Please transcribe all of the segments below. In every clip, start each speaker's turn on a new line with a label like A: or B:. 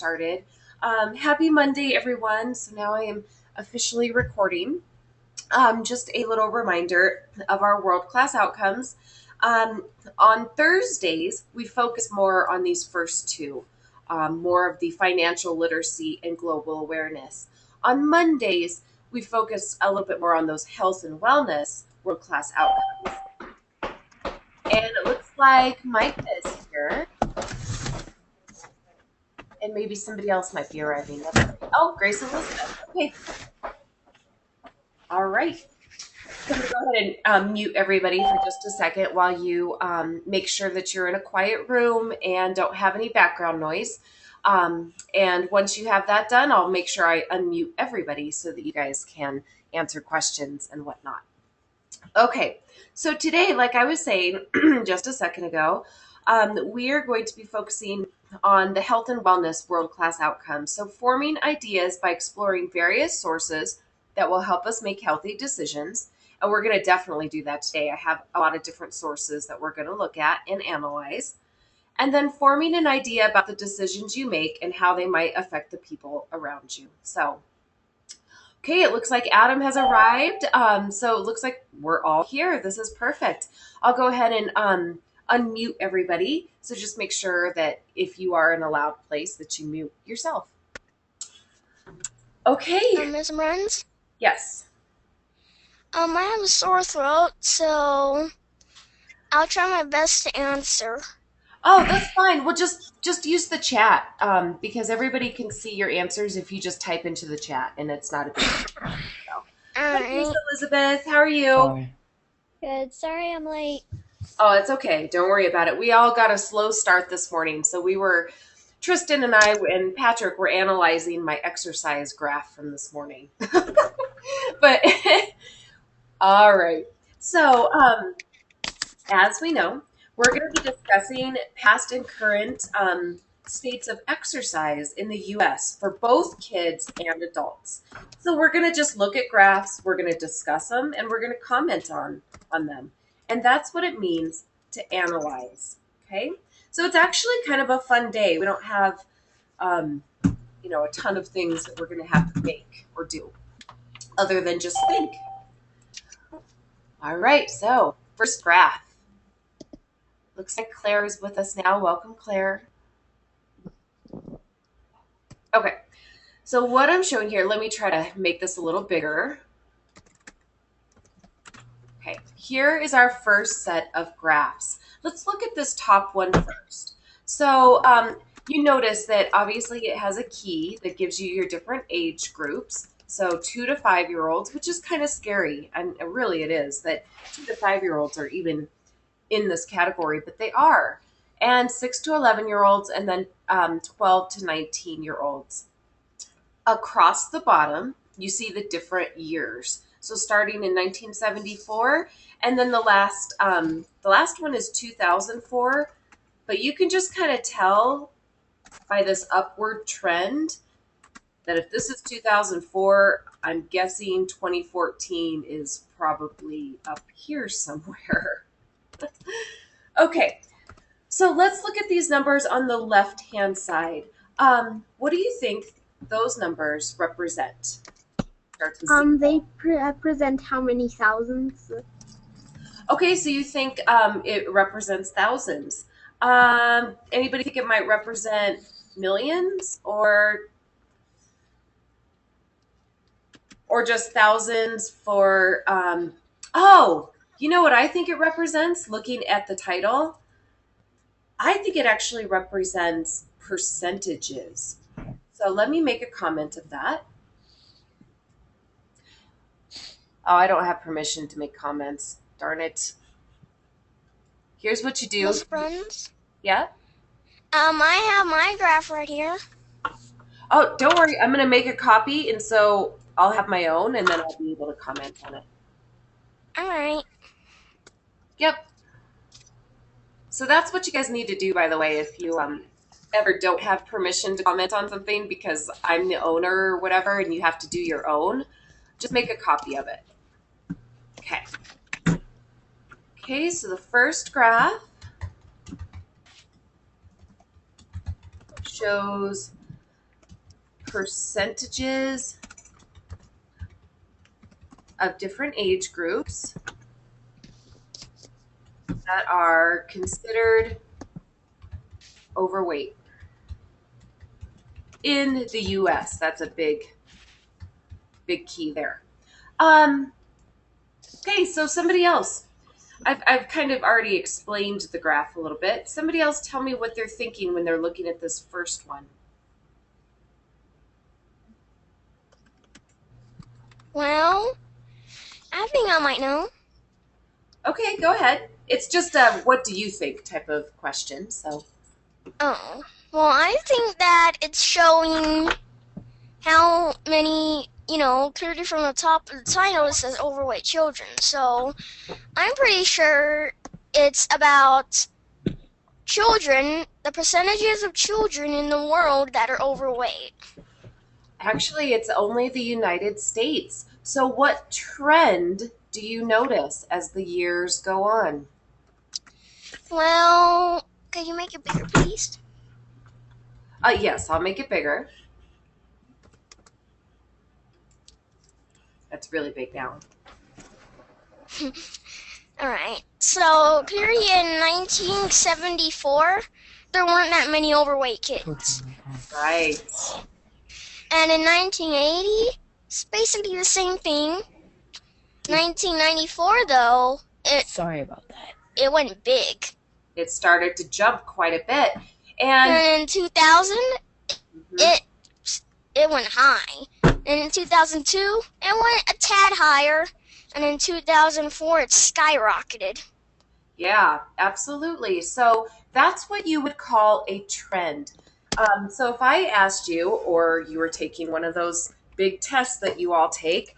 A: started. Happy Monday, everyone. So now I am officially recording. Just a little reminder of our world class outcomes. On Thursdays, we focus more on these first two, more of the financial literacy and global awareness. On Mondays, we focus a little bit more on those health and wellness world class outcomes. And it looks like Mike is here, and maybe somebody else might be arriving. Oh, Grace Elizabeth. Okay. All right. So I'm going to go ahead and mute everybody for just a second while you make sure that you're in a quiet room and don't have any background noise. And once you have that done, I'll make sure I unmute everybody so that you guys can answer questions and whatnot. Okay, so today, like I was saying just a second ago, we are going to be focusing on the health and wellness world-class outcomes. So forming ideas by exploring various sources that will help us make healthy decisions. And we're going to definitely do that today. I have a lot of different sources that we're going to look at and analyze. And then forming an idea about the decisions you make and how they might affect the people around you. So, okay, it looks like Adam has arrived. So it looks like we're all here. This is perfect. I'll go ahead and unmute everybody. So just make sure that if you are in a loud place that you mute yourself. Okay.
B: Ms. Bruns?
A: Yes.
B: I have a sore throat, so I'll try my best to answer.
A: Oh, that's fine. Well, just use the chat because everybody can see your answers if you just type into the chat, and it's not a big deal. So. Hi, Miss Elizabeth. How are you?
C: Hi.
D: Good. Sorry I'm late.
A: Oh, it's okay. Don't worry about it. We all got a slow start this morning, so Tristan and I and Patrick were analyzing my exercise graph from this morning. But all right. So, as we know, we're going to be discussing past and current states of exercise in the U.S. for both kids and adults. So we're going to just look at graphs, we're going to discuss them, and we're going to comment on them. And that's what it means to analyze. Okay? So it's actually kind of a fun day. We don't have, a ton of things that we're going to have to make or do other than just think. All right, so first graph. Looks like Claire is with us now. Welcome, Claire. Okay, so what I'm showing here, let me try to make this a little bigger. Okay, here is our first set of graphs. Let's look at this top one first. So you notice that obviously it has a key that gives you your different age groups. So 2 to 5-year-olds, which is kind of scary, and really it is, that 2 to 5-year-olds are even in this category, but they are. And 6 to 11-year-olds, and then 12 to 19-year-olds. Across the bottom, you see the different years. So starting in 1974, and then the last one is 2004. But you can just kind of tell by this upward trend that if this is 2004, I'm guessing 2014 is probably up here somewhere. Okay, so let's look at these numbers on the left-hand side. What do you think those numbers represent?
D: They represent how many thousands?
A: Okay, so you think it represents thousands. Anybody think it might represent millions or just thousands for you know what I think it represents looking at the title? I think it actually represents percentages. So let me make a comment of that. Oh, I don't have permission to make comments. Darn it. Here's what you do.
B: Ms. Bruns?
A: Yeah?
B: I have my graph right here.
A: Oh, don't worry. I'm going to make a copy, and so I'll have my own, and then I'll be able to comment on it.
B: All right.
A: Yep. So that's what you guys need to do, by the way, if you ever don't have permission to comment on something because I'm the owner or whatever, and you have to do your own. Just make a copy of it. Okay. Okay, so the first graph shows percentages of different age groups that are considered overweight in the US. That's a big key there. Um, okay, so somebody else. I've kind of already explained the graph a little bit. Somebody else tell me what they're thinking when they're looking at this first one.
B: Well, I think I might know.
A: Okay, go ahead. It's just a what do you think type of question. So,
B: Oh, well, I think that it's showing how many, clearly from the top of the title it says overweight children. So I'm pretty sure it's about children, the percentages of children in the world that are overweight.
A: actually, it's only the United States. So, what trend do you notice as the years go on?
B: Well, could you make it bigger, please?
A: Yes, I'll make it bigger. That's really big now.
B: Alright, so clearly in 1974, there weren't that many overweight kids.
A: Right.
B: And in 1980, it's basically the same thing. 1994, though,
C: Sorry about that.
B: it went big.
A: It started to jump quite a bit. And
B: And in 2000,
A: mhm,
B: it went high. And in 2002, it went a tad higher. And in 2004, it skyrocketed.
A: yeah, absolutely. So that's what you would call a trend. So if I asked you, or you were taking one of those big tests that you all take,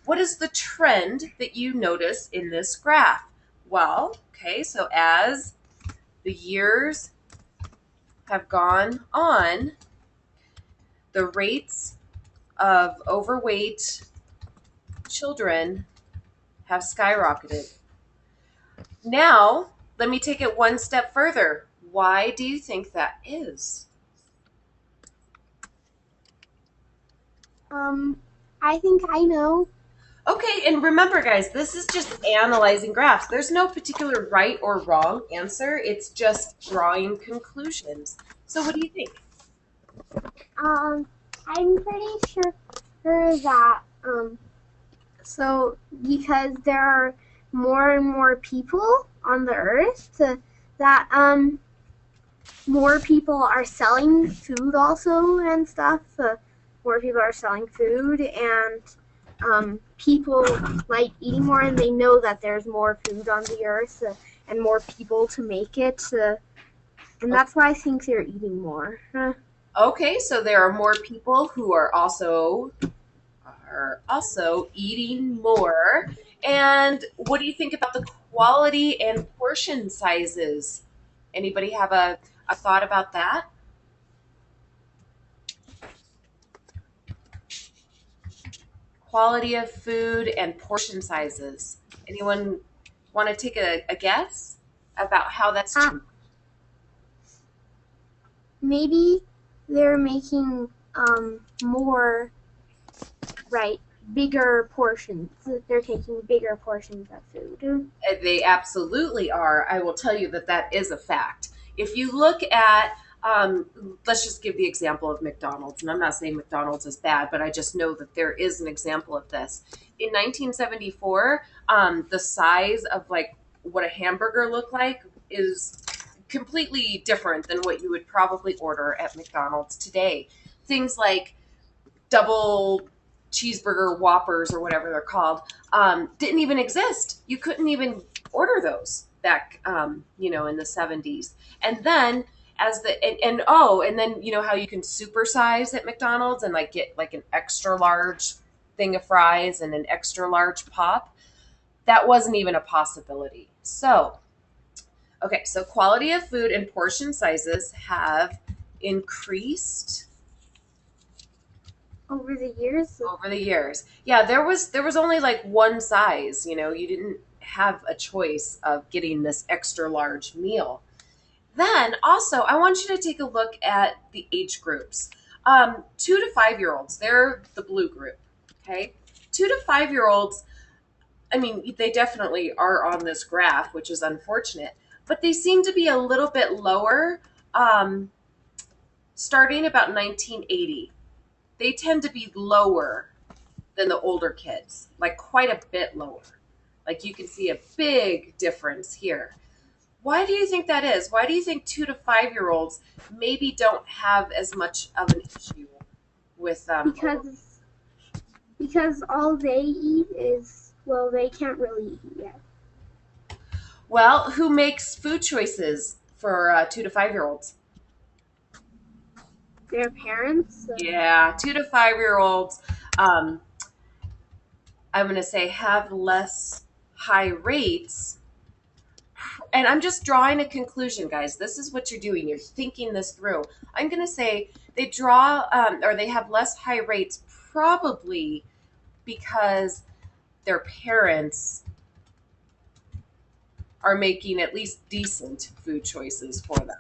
A: what is the trend that you notice in this graph? Well, okay, so as the years have gone on, the rates of overweight children have skyrocketed. Now, let me take it one step further. Why do you think that is?
D: I think I know.
A: Okay, and remember, guys, this is just analyzing graphs. There's no particular right or wrong answer. It's just drawing conclusions. So, what do you think?
D: I'm pretty sure that so because there are more and more people on the earth, that more people are selling food also and stuff. More people are selling food, and people like eating more, and they know that there's more food on the earth and more people to make it, and that's why I think they're eating more.
A: Okay, so there are more people who are also eating more. And what do you think about the quality and portion sizes? Anybody have a thought about that? Quality of food and portion sizes. Anyone want to take a guess about how that's changed?
D: Maybe they're making more, right, bigger portions. They're taking bigger portions of food.
A: They absolutely are. I will tell you that that is a fact. If you look at, let's just give the example of McDonald's, and I'm not saying McDonald's is bad, but I just know that there is an example of this. In 1974, the size of like what a hamburger looked like is completely different than what you would probably order at McDonald's today. Things like double cheeseburger whoppers or whatever they're called didn't even exist. You couldn't even order those back in the 70s. And then as the and then you know how you can supersize at McDonald's and like get like an extra large thing of fries and an extra large pop. That wasn't even a possibility. So okay, so quality of food and portion sizes have increased
D: Over the years.
A: over the years. Yeah, there was only like one size, you didn't have a choice of getting this extra large meal. Then also, I want you to take a look at the age groups. 2 to 5 year olds, they're the blue group. Okay. 2 to 5 year olds, I mean, they definitely are on this graph, which is unfortunate, but they seem to be a little bit lower um, starting about 1980. They tend to be lower than the older kids, like quite a bit lower. Like you can see a big difference here. Why do you think that is? Why do you think 2 to 5 year olds maybe don't have as much of an issue with
D: Because all they eat is, well, they can't really eat yet.
A: Well, who makes food choices for 2 to 5 year olds?
D: Their parents.
A: Yeah, 2 to 5 year olds, um, I'm going to say, have less high rates. And I'm just drawing a conclusion, guys. This is what you're doing. You're thinking this through. I'm going to say they draw or they have less high rates probably because their parents are making at least decent food choices for them.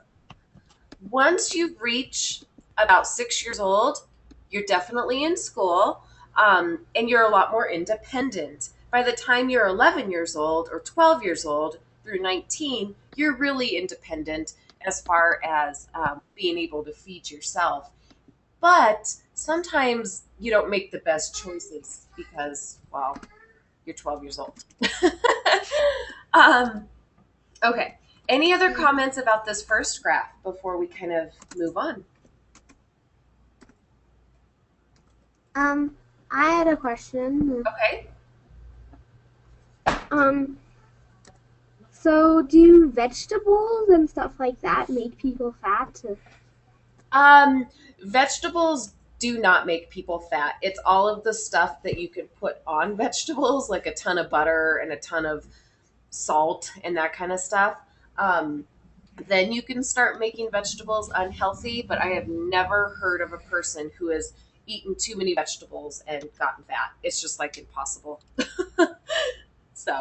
A: Once you reach about 6 years old, you're definitely in school and you're a lot more independent. By the time you're 11 years old or 12 years old through 19, you're really independent as far as being able to feed yourself. But sometimes you don't make the best choices because, well, you're 12 years old. um, okay. Any other comments about this first graph before we kind of move on?
D: I had a question.
A: Okay.
D: So do vegetables and stuff like that make people fat?
A: Vegetables do not make people fat. It's all of the stuff that you can put on vegetables, like a ton of butter and a ton of salt and that kind of stuff. Um, then you can start making vegetables unhealthy. But I have never heard of a person who has eaten too many vegetables and gotten fat. It's just like impossible. So,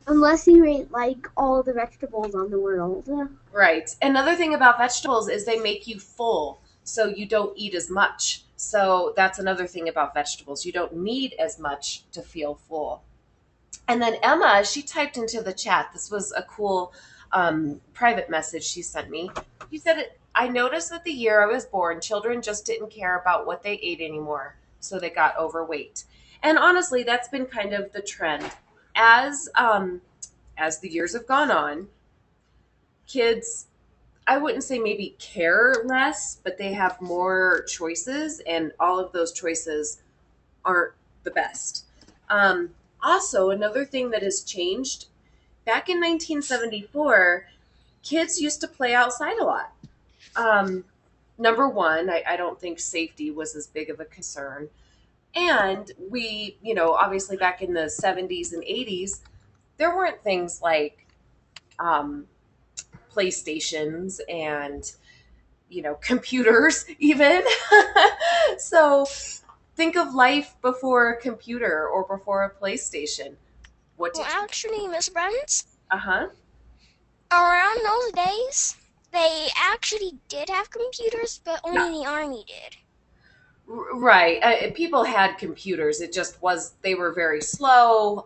D: Unless you ate like all the vegetables on the world.
A: right. Another thing about vegetables is they make you full, so you don't eat as much. So that's another thing about vegetables. You don't need as much to feel full. And then Emma, she typed into the chat. This was a cool private message she sent me. She said, I noticed that the year I was born, children just didn't care about what they ate anymore, so they got overweight. And honestly, that's been kind of the trend. As the years have gone on, kids, I wouldn't say maybe care less, but they have more choices, and all of those choices aren't the best. Also, another thing that has changed back in 1974, kids used to play outside a lot. Number one, I don't think safety was as big of a concern. And we, obviously back in the 70s and 80s, there weren't things like um, PlayStations and, computers even. So think of life before a computer or before a PlayStation. What
B: Well,
A: did you?
B: actually, Miss Bruns,
A: Uh-huh.
B: around those days, they actually did have computers, but
A: Yeah.
B: only the army did.
A: Right. People had computers. It just was, they were very slow.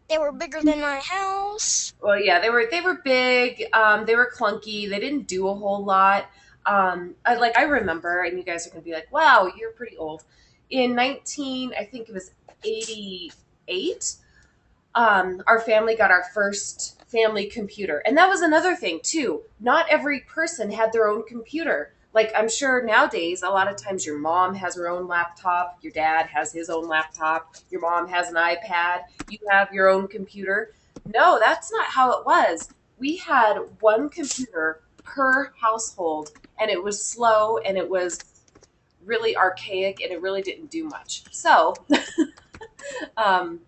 B: They were bigger than my house.
A: Well, yeah, they were big. They were clunky. They didn't do a whole lot. I remember, and you guys are gonna be like, "Wow, you're pretty old." In 19, I think it was 88. Our family got our first family computer. And that was another thing, too. Not every person had their own computer. Like, I'm sure nowadays, a lot of times your mom has her own laptop, your dad has his own laptop, your mom has an iPad, you have your own computer. No, that's not how it was. We had one computer per household, and it was slow, and it was really archaic, and it really didn't do much. So, um,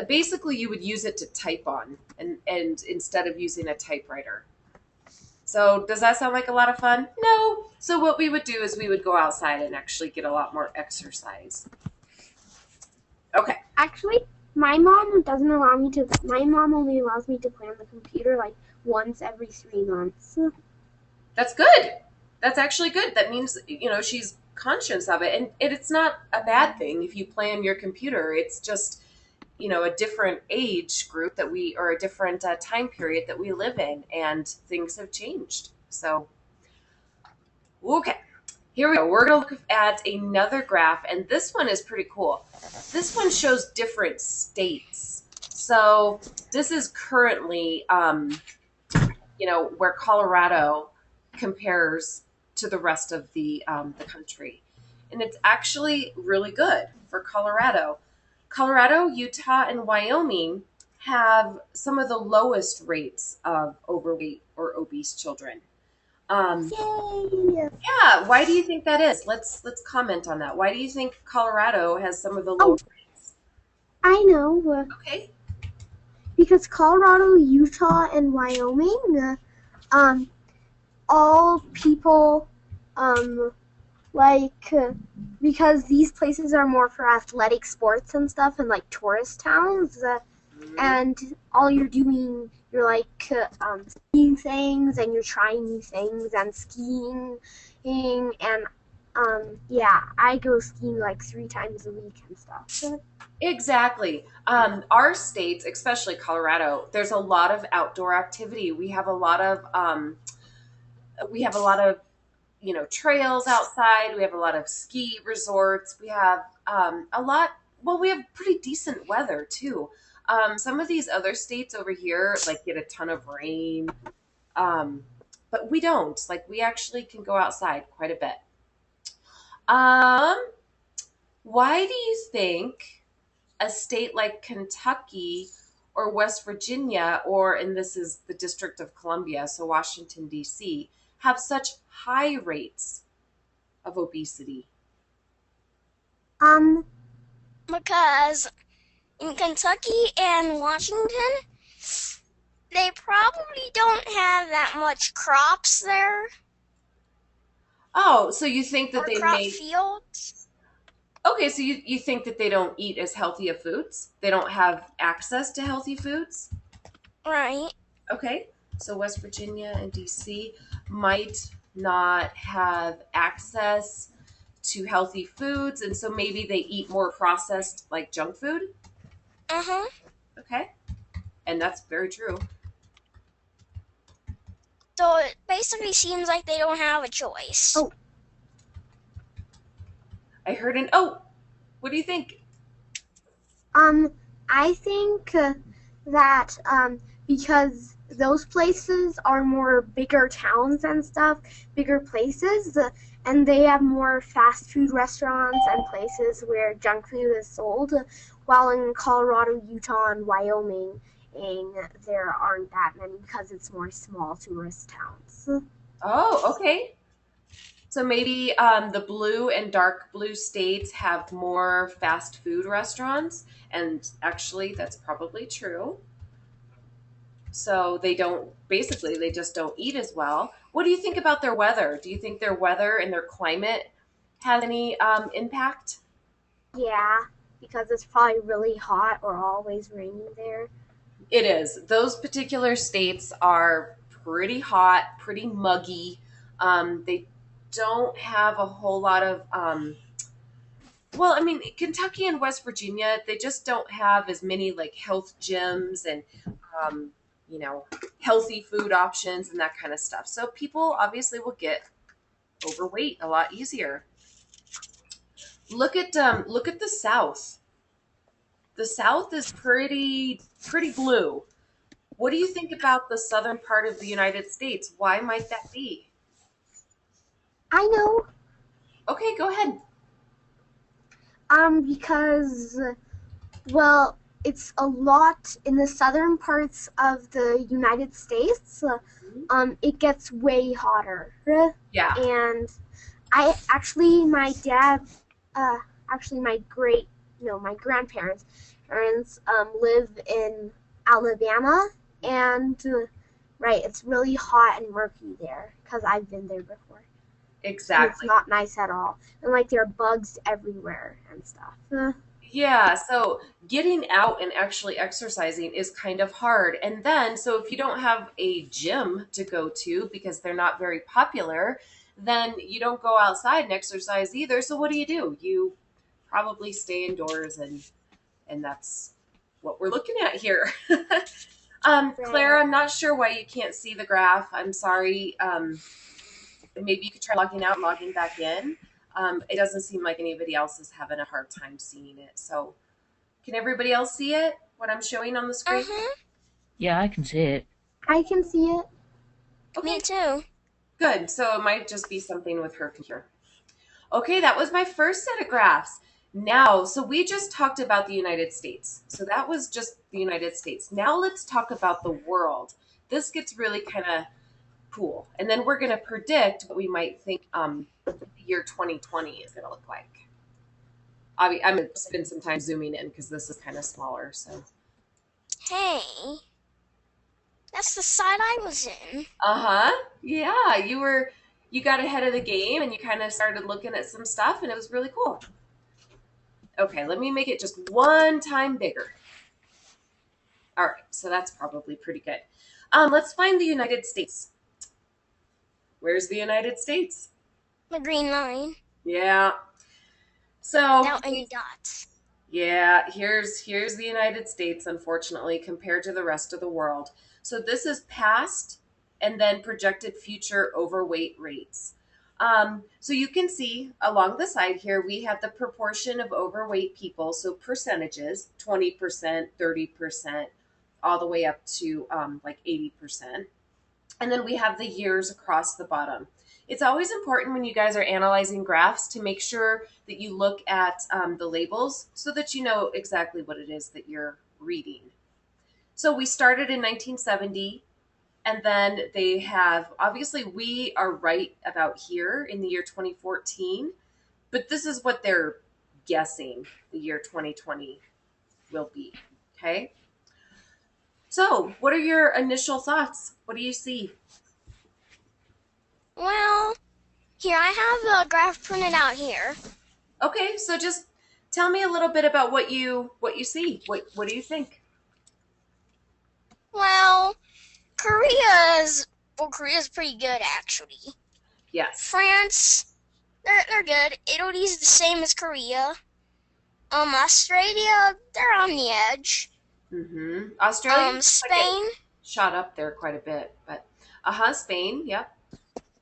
A: basically you would use it to type on and instead of using a typewriter. So does that sound like a lot of fun? No. So what we would do is we would go outside and actually get a lot more exercise. Okay.
D: Actually, my mom doesn't allow me to. My mom only allows me to play on the computer like once every 3 months.
A: That's good. That's actually good. That means, she's conscious of it. And it's not a bad thing if you play on your computer. It's just, a different age group or a different time period that we live in, and things have changed. So, okay, here we go. We're going to look at another graph, and this one is pretty cool. This one shows different states. So, this is currently, where Colorado compares to the rest of the country. And it's actually really good for Colorado. Colorado, Utah, and Wyoming have some of the lowest rates of overweight or obese children. Um,
D: Yay!
A: yeah, why do you think that is? Let's comment on that. Why do you think Colorado has some of the
D: Oh,
A: lowest rates?
D: I know.
A: Okay.
D: Because Colorado, Utah, and Wyoming, um, all people, um, like, because these places are more for athletic sports and stuff and like tourist towns,
A: Mhm.
D: and all you're doing, you're like seeing things and you're trying new things and skiing, and yeah, I go skiing like 3 times a week and stuff.
A: Exactly. Our states, especially Colorado, there's a lot of outdoor activity. We have a lot of trails outside. We have a lot of ski resorts. We have a lot. Well, we have pretty decent weather too. Some of these other states over here like get a ton of rain, um, but we don't. Like we actually can go outside quite a bit. Um, why do you think a state like Kentucky or West Virginia, or and this is the District of Columbia, so Washington D.C., have such high rates of obesity?
D: Um,
B: Because in Kentucky and Washington, they probably don't have that much crops there
A: Oh, so you think that
B: or
A: they
B: crop
A: may
B: fields.
A: okay, so you think that they don't eat as healthy of foods? They don't have access to healthy foods?
B: Right.
A: Okay. So West Virginia and DC might not have access to healthy foods, and so maybe they eat more processed like junk food.
B: Uh-huh.
A: Okay. And that's very true.
B: So it basically seems like they don't have a choice.
D: oh,
A: I heard an oh, what do you think?
D: Um, I think that because those places are more bigger towns and stuff, bigger places, and they have more fast food restaurants and places where junk food is sold, while in Colorado, Utah, and Wyoming, and there aren't that many because it's more small tourist towns.
A: Oh, okay. So maybe the blue and dark blue states have more fast food restaurants, and actually, that's probably true. So they just don't eat as well. What do you think about their weather? Do you think their weather and their climate has any impact?
D: Yeah, because it's probably really hot or always raining there.
A: It is. Those particular states are pretty hot, pretty muggy. They don't have a whole lot of well, I mean, Kentucky and West Virginia, they just don't have as many like health gyms and um, you know, healthy food options and that kind of stuff. So people obviously will get overweight a lot easier. Look at the South. The South is pretty blue. What do you think about the southern part of the United States? Why might that be?
D: I know,
A: Okay, go ahead.
D: because well, it's a lot in the southern parts of the United States. It gets way hotter,
A: Yeah.
D: and I actually, my dad, uh, actually my great, no, my grandparents, parents, live in Alabama, and right, it's really hot and murky there because I've been there before, and it's
A: Exactly.
D: not nice at all. And like there are bugs everywhere and stuff.
A: Yeah, so getting out and actually exercising is kind of hard. So if you don't have a gym to go to because they're not very popular, then you don't go outside and exercise either. So what do? You probably stay indoors, and that's what we're looking at here. Claire,
D: Right.
A: I'm not sure why you can't see the graph. I'm sorry. Maybe you could try logging out and logging back in. It doesn't seem like anybody else is having a hard time seeing it. So, can everybody else see it? What I'm showing on the screen?
B: Uh-huh.
C: Yeah, I can see it.
D: I can see it.
B: Me
A: Okay,
B: too.
A: good. So it might just be something with her computer. Okay, that was my first set of graphs. Now, so we just talked about the United States. So that was just the United States. Now let's talk about the world. This gets really kind of cool. And then we're going to predict what we might think the year 2020 is going to look like. I'm going to spend some time zooming in because this is kind of smaller. So,
B: Hey, that's the side I was in.
A: yeah, you got ahead of the game and you kind of started looking at some stuff, and it was really cool. Okay, let me make it just one time bigger. All right, so that's probably pretty good. Let's find the United States. Where's the United States?
B: The green line.
A: Yeah. So
B: Without any dots.
A: yeah, here's the United States, unfortunately, compared to the rest of the world. So this is past and then projected future overweight rates. So you can see along the side here, we have the proportion of overweight people, so percentages, 20%, 30%, all the way up to like 80%. And then we have the years across the bottom. It's always important when you guys are analyzing graphs to make sure that you look at the labels so that you know exactly what it is that you're reading. So we started in 1970, and then they have, obviously, we are right about here in the year 2014, but this is what they're guessing the year 2020 will be. Okay. So, what are your initial thoughts? What do you see?
B: Well, here I have a graph printed out here.
A: Okay, so just tell me a little bit about what you see. What do you think?
B: Well, Korea's pretty good actually.
A: Yes.
B: France, they're good. Italy's the same as Korea. Australia, they're on the edge.
A: Mm-hmm. Australia like
B: Spain,
A: it shot up there quite a bit, but Spain, yep.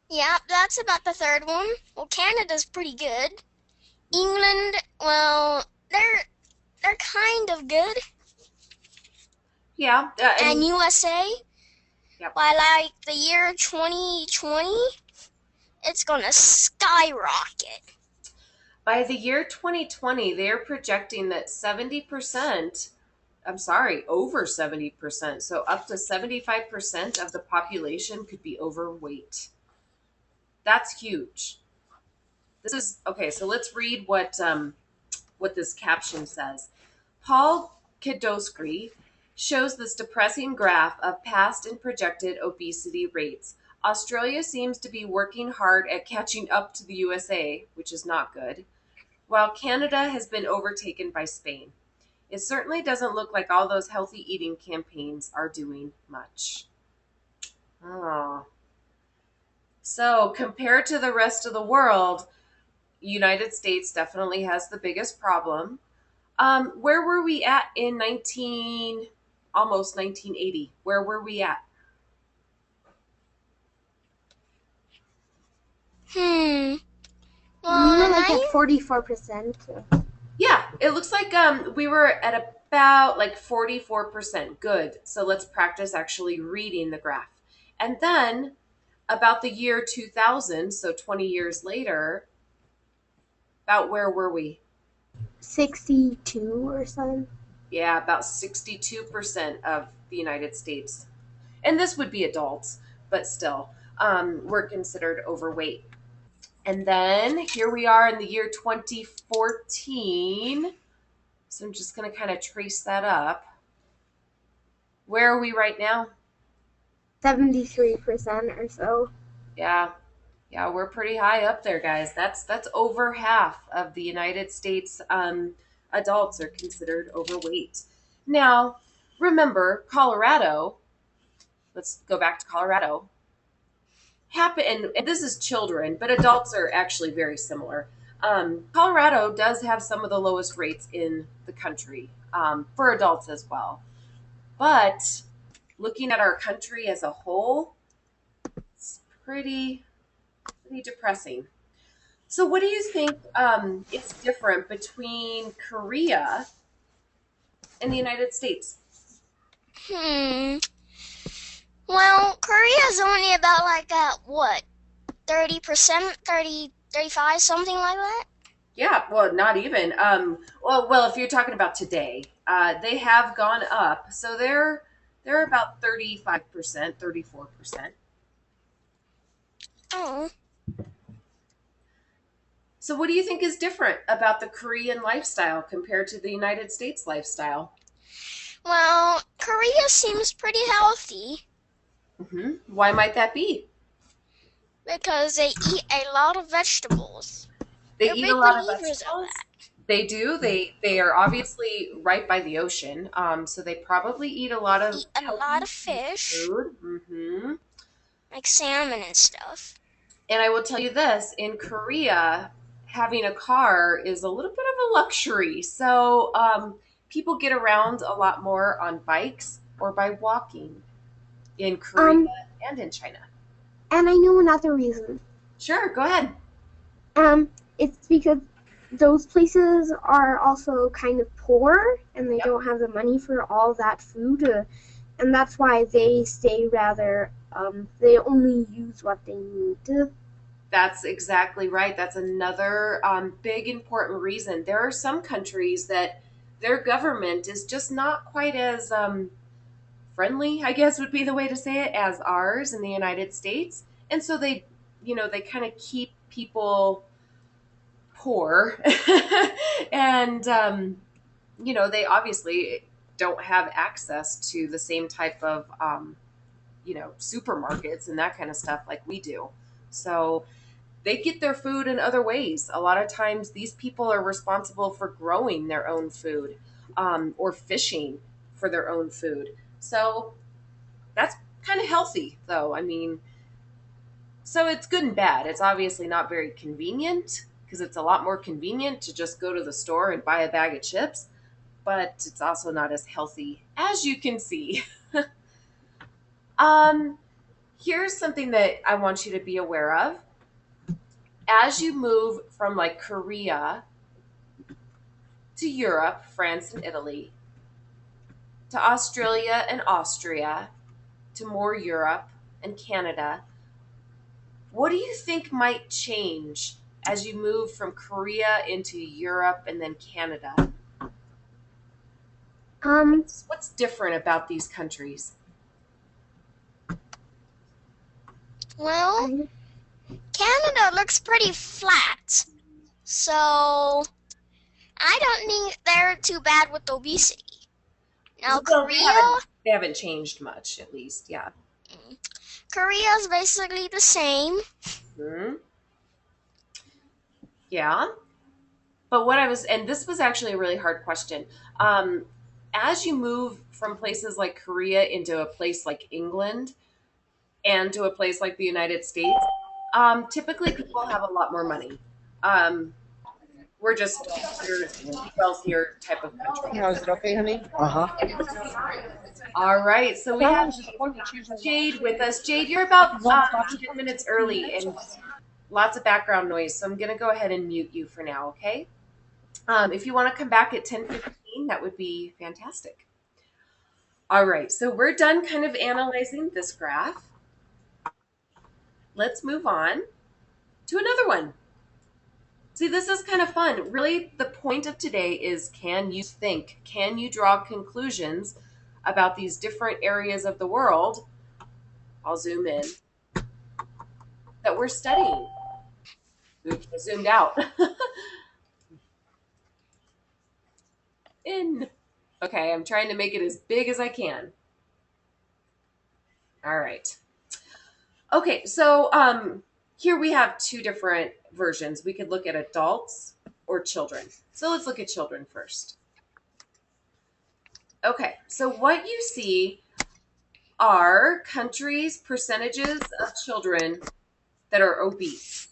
B: yeah, that's about the third one. Well, Canada's pretty good. England, well, they're kind of good.
A: Yeah,
B: And USA,
A: yep.
B: by like the year 2020, it's gonna skyrocket.
A: By the year 2020, they're projecting that 70%, I'm sorry, over 70%, so up to 75% of the population could be overweight. That's huge. This is okay, so let's read what this caption says. Paul Kadosky shows this depressing graph of past and projected obesity rates. Australia seems to be working hard at catching up to the USA, which is not good, while Canada has been overtaken by Spain. It certainly doesn't look like all those healthy eating campaigns are doing much. Oh. So, compared to the rest of the world, United States definitely has the biggest problem. Where were we at in almost 1980? Where were we at?
B: Well,
D: We were like at 44%.
A: Yeah, it looks like we were at about like 44%. Good. So let's practice actually reading the graph. And then about the year 2000, so 20 years later, about where were we?
D: 62 or something.
A: Yeah, about 62% of the United States. And this would be adults, but still, were considered overweight. And then here we are in the year 2014. So I'm just going to kind of trace that up. Where are we right now?
D: 73% or so.
A: Yeah. Yeah, we're pretty high up there, guys. That's over half of the United States adults are considered overweight. Now, remember, Colorado, let's go back to Colorado. happen, and this is children, but adults are actually very similar. Colorado does have some of the lowest rates in the country for adults as well. But looking at our country as a whole, it's pretty depressing. So, what do you think is different between Korea and the United States?
B: Hmm. Well, Korea's only about like what, 30%, 30, 35, something like that.
A: Yeah, well, not even. Well, if you're talking about today, they have gone up, so they're about 35%, 34%.
B: Oh.
A: So, what do you think is different about the Korean lifestyle compared to the United States lifestyle?
B: Well, Korea seems pretty healthy
A: Why might that be?
B: because they eat a lot of vegetables.
A: They
B: They're
A: eat a
B: big
A: lot of
B: believers of
A: vegetables.
B: that.
A: They do. They are obviously right by the ocean, so they probably eat a lot of
B: Eat a lot
A: healthy
B: of fish,
A: food.
B: like salmon and stuff.
A: And I will tell you this: in Korea, having a car is a little bit of a luxury. So people get around a lot more on bikes or by walking in Korea
D: Um,
A: and in China.
D: and I know another reason.
A: Sure, go ahead.
D: It's because those places are also kind of poor and they
A: Yep.
D: don't have the money for all that food, and that's why they stay rather. They only use what they need.
A: That's exactly right. That's another big important reason. There are some countries that their government is just not quite as friendly, I guess would be the way to say it, as ours in the United States. And so they kind of keep people poor. And, they obviously don't have access to the same type of, supermarkets and that kind of stuff like we do. So they get their food in other ways. A lot of times, these people are responsible for growing their own food or fishing for their own food. So that's kind of healthy, though. I mean, so it's good and bad. It's obviously not very convenient because it's a lot more convenient to just go to the store and buy a bag of chips, but it's also not as healthy as you can see. um, Here's something that I want you to be aware of. As you move from like Korea to Europe, France and Italy, to Australia and Austria, to more Europe and Canada, what do you think might change as you move from Korea into Europe and then Canada?
D: Um,
A: What's different about these countries?
B: Well,
D: I,
B: Canada looks pretty flat, so I don't think they're too bad with obesity. Now,
A: Well,
B: Korea,
A: they haven't changed much, at least, yeah.
B: Korea's basically the same.
A: Hmm. Yeah. But and this was actually a really hard question. Um, as you move from places like Korea into a place like England and to a place like the United States, typically people have a lot more money. Um, we're just wealthier type of country.
E: Now, is it okay, honey? Uh-huh.
A: All right, so we have Jade with us. Jade, you're about 10 minutes early and lots of background noise, so I'm going to go ahead and mute you for now, okay? If you want to come back at 10:15, that would be fantastic. All right, so we're done kind of analyzing this graph. Let's move on to another one. See, this is kind of fun. Really, the point of today is, can you think? Can you draw conclusions about these different areas of the world? I'll zoom in. That we're studying. Oops, I zoomed out. In. Okay, I'm trying to make it as big as I can. All right. Okay, so here we have two different versions. We could look at adults or children. So let's look at children first. Okay, so what you see are countries' percentages of children that are obese.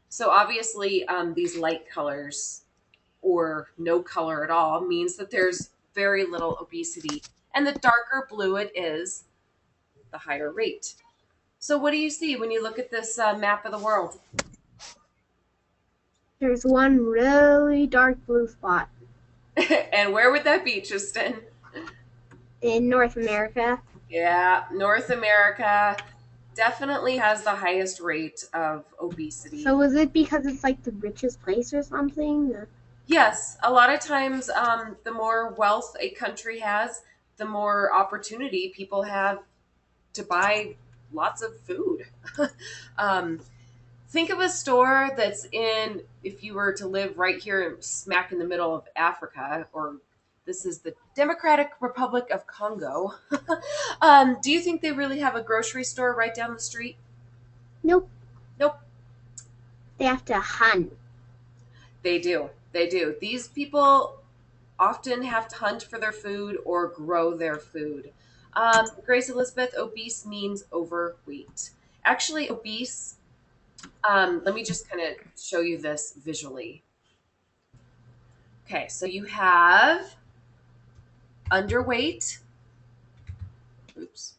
A: So obviously, these light colors or no color at all means that there's very little obesity. And the darker blue it is, the higher rate. So, what do you see when you look at this map of the world?
D: There's one really dark blue spot
A: And where would that be, Tristan?
D: in North America.
A: Yeah, North America definitely has the highest rate of obesity.
D: So is it because it's like the richest place or something?
A: Yes, a lot of times, the more wealth a country has, the more opportunity people have to buy lots of food. um, think of a store that's in, if you were to live right here smack in the middle of Africa, or this is the Democratic Republic of Congo. Do you think they really have a grocery store right down the street?
D: Nope.
A: Nope,
D: They have to hunt.
A: they do. They do. These people often have to hunt for their food or grow their food. Grace Elizabeth, obese means overweight. Actually, obese, let me just kind of show you this visually. Okay, so you have underweight. Oops.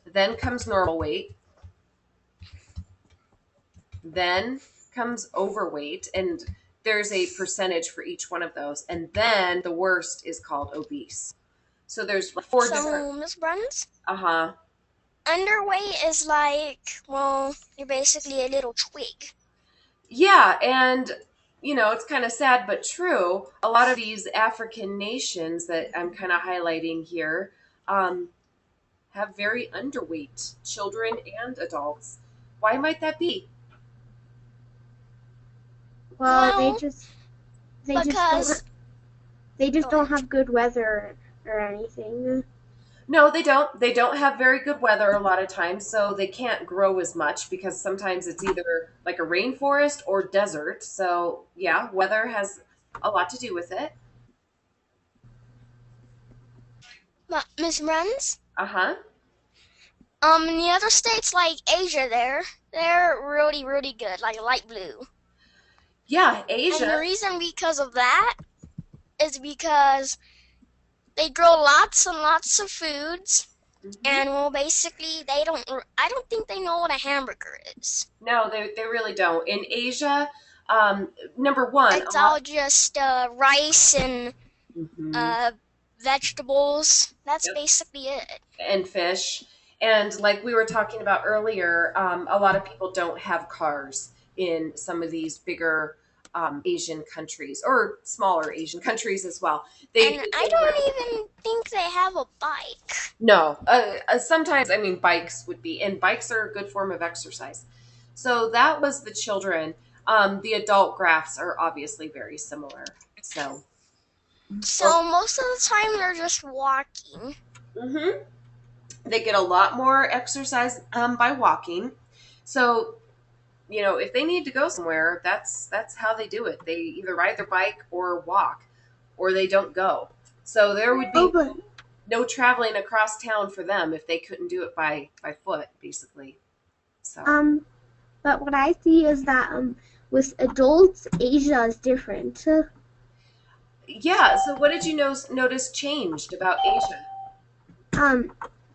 A: Then comes normal weight. Then comes overweight. And there's a percentage for each one of those. And then the worst is called obese. So there's like four different.
B: So, Miss Bruns,
A: Uh huh.
B: underweight is like, well, you're basically a little twig.
A: Yeah, and it's kind of sad but true. A lot of these African nations that I'm kind of highlighting here um, have very underweight children and adults. Why might that be?
D: Well,
B: Well,
D: they just
B: because
D: don't have good weather or anything.
A: No, they don't. They don't have very good weather a lot of times, so they can't grow as much because sometimes it's either like a rainforest or desert. So, yeah, weather has a lot to do with it.
B: but Miss Bruns,
A: Uh huh.
B: in the other states like Asia, they're really really good, like light blue.
A: Yeah,
B: And the
A: Asia.
B: reason because of that is because they grow lots and lots of foods,
A: Mhm.
B: and well, basically I don't think they know what a hamburger is.
A: No, they really don't. In Asia, number one, a
B: It's
A: lot.
B: all just rice and
A: Mhm.
B: uh, vegetables. That's
A: Yep,
B: basically it.
A: and fish. And like we were talking about earlier, a lot of people don't have cars in some of these bigger Asian countries or smaller Asian countries as well.
B: And I
A: They
B: don't even think they have a bike.
A: no. Sometimes, I mean, bikes would be, and bikes are a good form of exercise. So that was the children. The adult graphs are obviously very similar. So,
B: So most of the time they're just walking.
A: hmm they get a lot more exercise by walking. So, if they need to go somewhere, that's how they do it. They either ride their bike or walk, or they don't go. So there would
D: Oh,
A: be
D: but
A: no traveling across town for them if they couldn't do it by foot, basically. So.
D: um, but what I see is that with adults, Asia is different.
A: Yeah. So, what did you notice changed about Asia?
D: Um,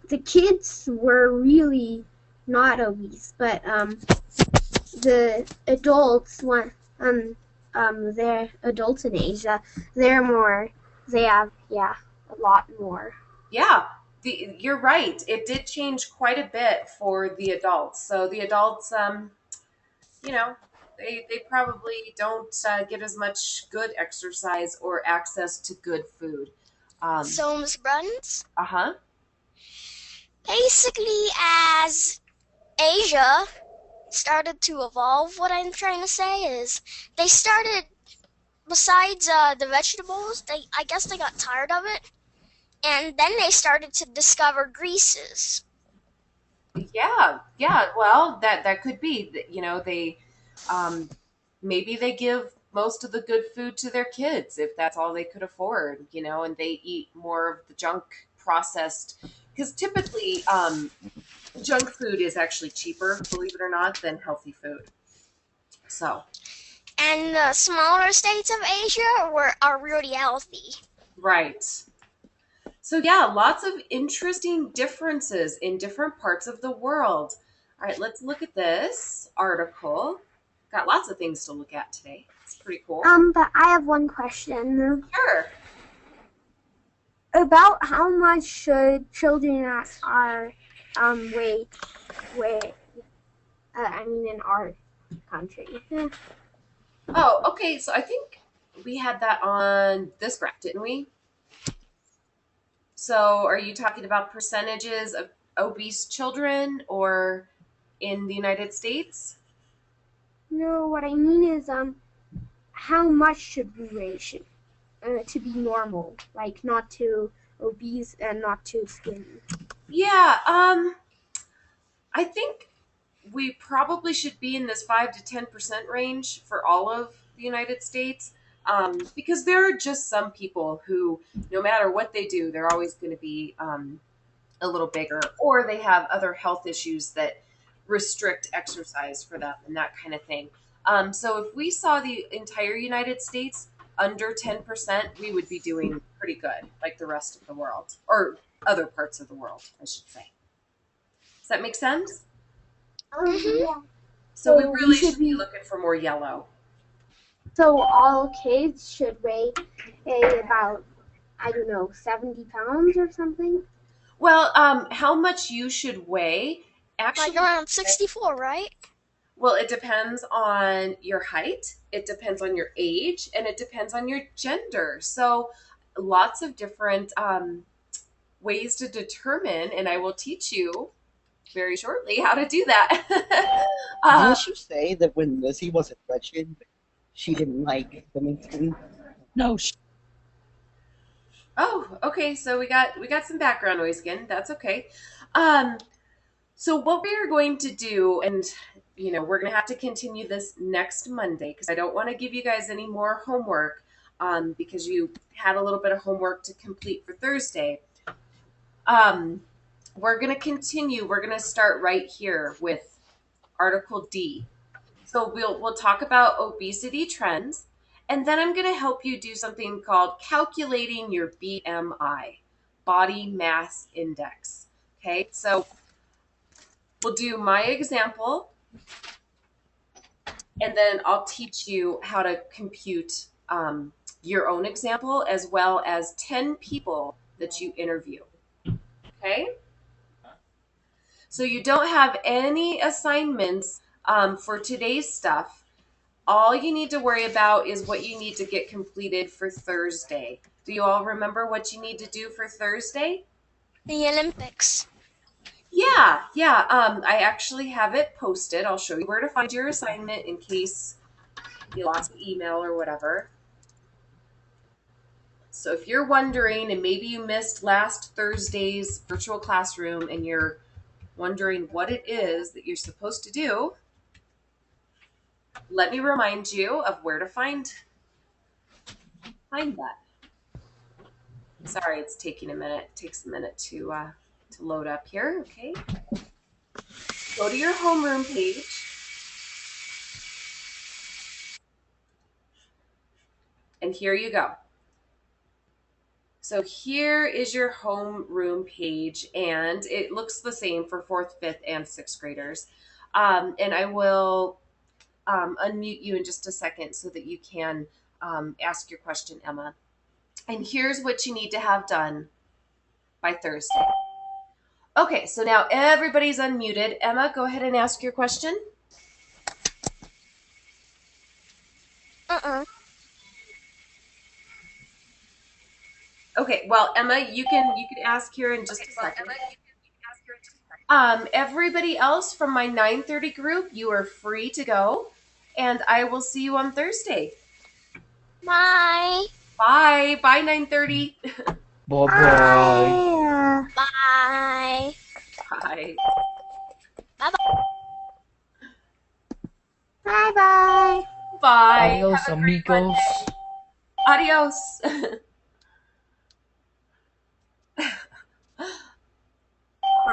D: the kids were really not obese, but the adults want they're adults in Asia. They're more. They have a lot more.
A: Yeah, you're right. It did change quite a bit for the adults. So the adults, you know, they probably don't get as much good exercise or access to good food.
B: So Miss Bruns,
A: Uh huh.
B: basically as Asia started to evolve, what I'm trying to say is they started besides the vegetables, I guess they got tired of it, and then they started to discover greases.
A: Yeah, yeah. Well, that could be. They um, maybe they give most of the good food to their kids if that's all they could afford. And they eat more of the junk processed because typically junk food is actually cheaper, believe it or not, than healthy food. So,
B: And the smaller states of Asia are really healthy.
A: right. So, yeah, lots of interesting differences in different parts of the world. All right, let's look at this article. Got lots of things to look at today. It's pretty cool.
D: But I have one question.
A: Sure.
D: About how much should children that are weigh? I mean, in our country.
A: Oh, okay. So I think we had that on this graph, didn't we? So are you talking about percentages of obese children or in the United States?
D: No, what I mean is how much should we weigh to be normal, like not too obese and not too skinny.
A: Yeah, I think we probably should be in this 5 to 10% range for all of the United States, because there are just some people who, no matter what they do, they're always going to be a little bigger, or they have other health issues that restrict exercise for them and that kind of thing. So if we saw the entire United States under 10%, we would be doing pretty good, like the rest of the world, or other parts of the world, I should say. Does that make sense?
D: Yeah.
A: So we
D: So
A: really
D: we
A: should
D: should
A: be
D: be.
A: looking for more yellow.
D: So all kids should weigh about, I don't know, 70 pounds or something.
A: Well, how much you should weigh
B: Like
A: actually,
B: around 64, right?
A: well, it depends on your height, it depends on your age, and it depends on your gender. So lots of different ways to determine, and I will teach you very shortly how to do that. uh,
E: Didn't you say that when Lizzie was a Gretchen, she didn't like the meeting?
C: No,
A: oh, okay. So we got some background noise again. That's okay. Um, so what we are going to do, and we're going to have to continue this next Monday because I don't want to give you guys any more homework, because you had a little bit of homework to complete for Thursday. Um, we're going to continue. We're going to start right here with Article D. So we'll talk about obesity trends, and then I'm going to help you do something called calculating your BMI, body mass index. Okay, so we'll do my example, and then I'll teach you how to compute your own example as well as 10 people that you interview. Okay? So you don't have any assignments for today's stuff. All you need to worry about is what you need to get completed for Thursday. Do you all remember what you need to do for Thursday?
B: The Olympics.
A: Yeah. I actually have it posted. I'll show you where to find your assignment in case you lost the email or whatever. So if you're wondering, and maybe you missed last Thursday's virtual classroom and you're wondering what it is that you're supposed to do, let me remind you of where to find that. Sorry, it's taking a minute. It takes a minute to load up here. Okay. Go to your homeroom page. And here you go. So here is your homeroom page, and it looks the same for 4th, 5th, and 6th graders. And I will unmute you in just a second so that you can ask your question, Emma. And here's what you need to have done by Thursday. Okay, so now everybody's unmuted. Emma, go ahead and ask your question. Okay, well, Emma, you can ask here in just a second. Everybody else from my 9:30 group, you are free to go, and I will see you on Thursday.
B: Bye.
A: Bye. Bye, 9:30.
E: Bye-bye.
B: Bye.
A: Bye.
D: Bye bye.
A: Bye.
C: adios,
A: Have a great
C: amigos.
A: Monday. Adios.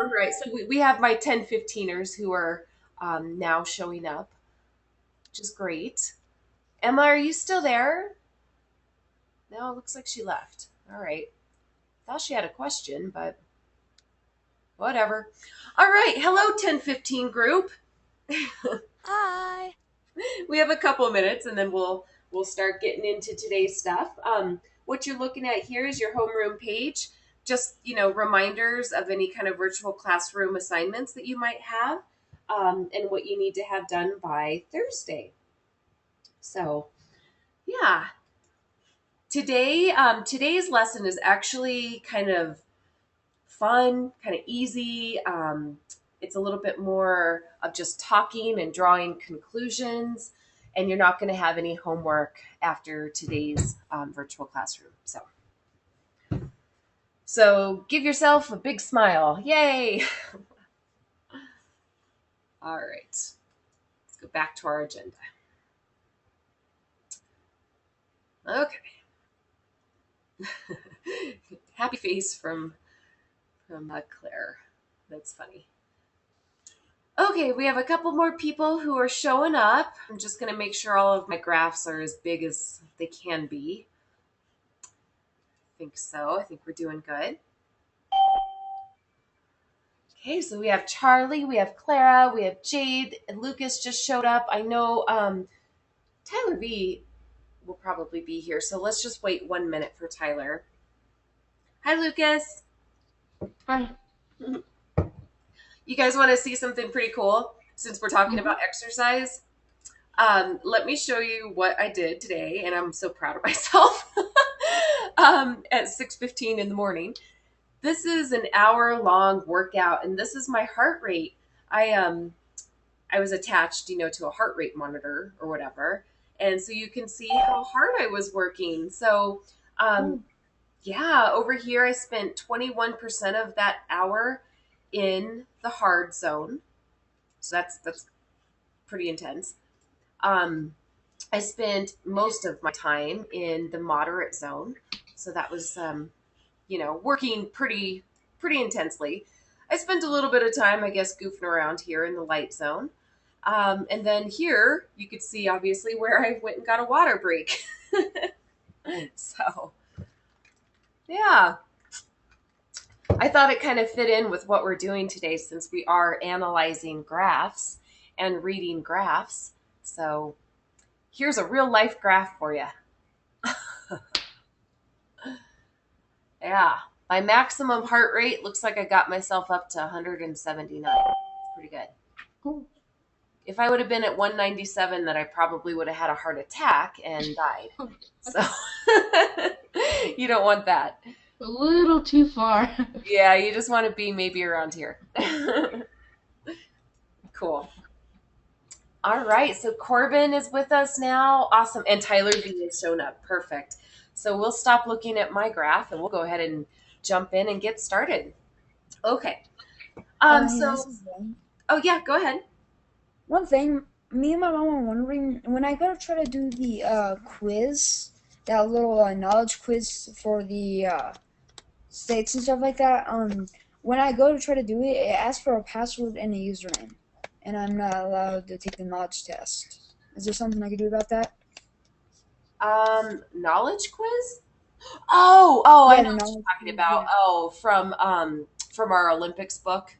A: All right. So we have my 10-15ers who are now showing up, which is great. Emma, are you still there? No, it looks like she left. All right. Thought she had a question, but whatever. All right. Hello, 10-15 group.
B: Hi.
A: We have a couple of minutes and then we'll start getting into today's stuff. What you're looking at here is your homeroom page. Just, reminders of any kind of virtual classroom assignments that you might have, and what you need to have done by Thursday. So, yeah. Today's lesson is actually kind of fun, kind of easy. It's a little bit more of just talking and drawing conclusions, and you're not going to have any homework after today's virtual classroom. So give yourself a big smile. Yay! All right, let's go back to our agenda. Okay. Happy face from Claire. That's funny. Okay, we have a couple more people who are showing up. I'm just going to make sure all of my graphs are as big as they can be. I think so. I think we're doing good. Okay, so we have Charlie, we have Clara, we have Jade, and Lucas just showed up. I know Tyler V will probably be here, so let's just wait 1 minute for Tyler. Hi, Lucas.
F: Hi.
A: You guys want to see something pretty cool since we're talking about exercise? Let me show you what I did today, and I'm so proud of myself. At 6:15 in the morning. This is an hour-long workout, and this is my heart rate. I was attached, to a heart rate monitor or whatever, and so you can see how hard I was working. So, yeah, over here I spent 21% of that hour in the hard zone. So that's pretty intense. I spent most of my time in the moderate zone. So that was, working pretty intensely. I spent a little bit of time, I guess, goofing around here in the light zone. And then here you could see obviously where I went and got a water break. So, yeah. I thought it kind of fit in with what we're doing today since we are analyzing graphs and reading graphs. So here's a real life graph for you. Yeah, my maximum heart rate looks like I got myself up to 179. Pretty good.
F: Cool.
A: If I would have been at 197, then I probably would have had a heart attack and died. So you don't want that.
F: A little too far.
A: Yeah, you just want to be maybe around here. Cool. All right, so Corbin is with us now. Awesome. And Tyler V has shown up. Perfect. So we'll stop looking at my graph and we'll go ahead and jump in and get started. Okay. Oh yeah, go ahead.
G: One thing, me and my mom were wondering, when I go to try to do the quiz, that little knowledge quiz for the states and stuff like that, when I go to try to do it, it asks for a password and a username, and I'm not allowed to take the knowledge test. Is there something I can do about that?
A: Knowledge quiz? Oh,
G: Yeah,
A: I
G: the
A: know what you're
G: knowledge
A: talking
G: quiz,
A: about.
G: yeah.
A: Oh, from our Olympics book.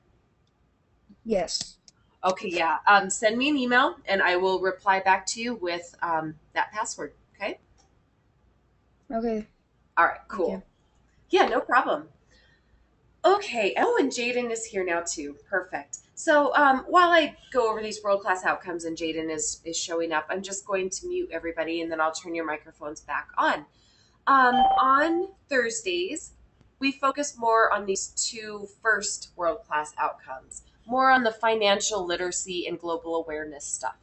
G: Yes.
A: Okay, yeah. Send me an email and I will reply back to you with that password. Okay.
G: Okay.
A: All right.
G: Thank
A: Cool.
G: you.
A: Yeah, no problem. Okay. Oh, and Jaden is here now too. Perfect. So while I go over these world-class outcomes and Jaden is showing up, I'm just going to mute everybody and then I'll turn your microphones back on. On Thursdays, we focus more on these two first world-class outcomes, more on the financial literacy and global awareness stuff.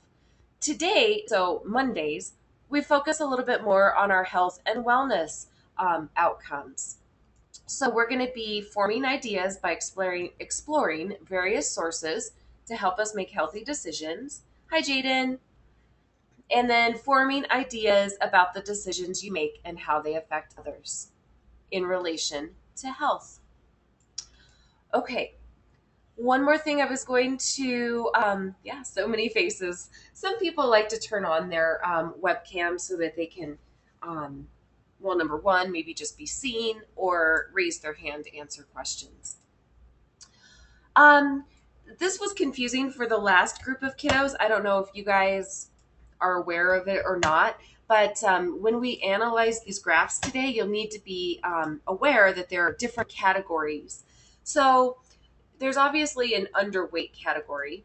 A: Today, so Mondays, we focus a little bit more on our health and wellness outcomes. So we're going to be forming ideas by exploring various sources to help us make healthy decisions. Hi, Jaden. And then forming ideas about the decisions you make and how they affect others in relation to health. Okay, One more thing I was going to, yeah, so many faces. Some people like to turn on their webcam so that they can, um, well, number one, maybe just be seen or raise their hand to answer questions. Um, this was confusing for the last group of kiddos. I don't know if you guys are aware of it or not, but when we analyze these graphs today, you'll need to be aware that there are different categories. So there's obviously an underweight category.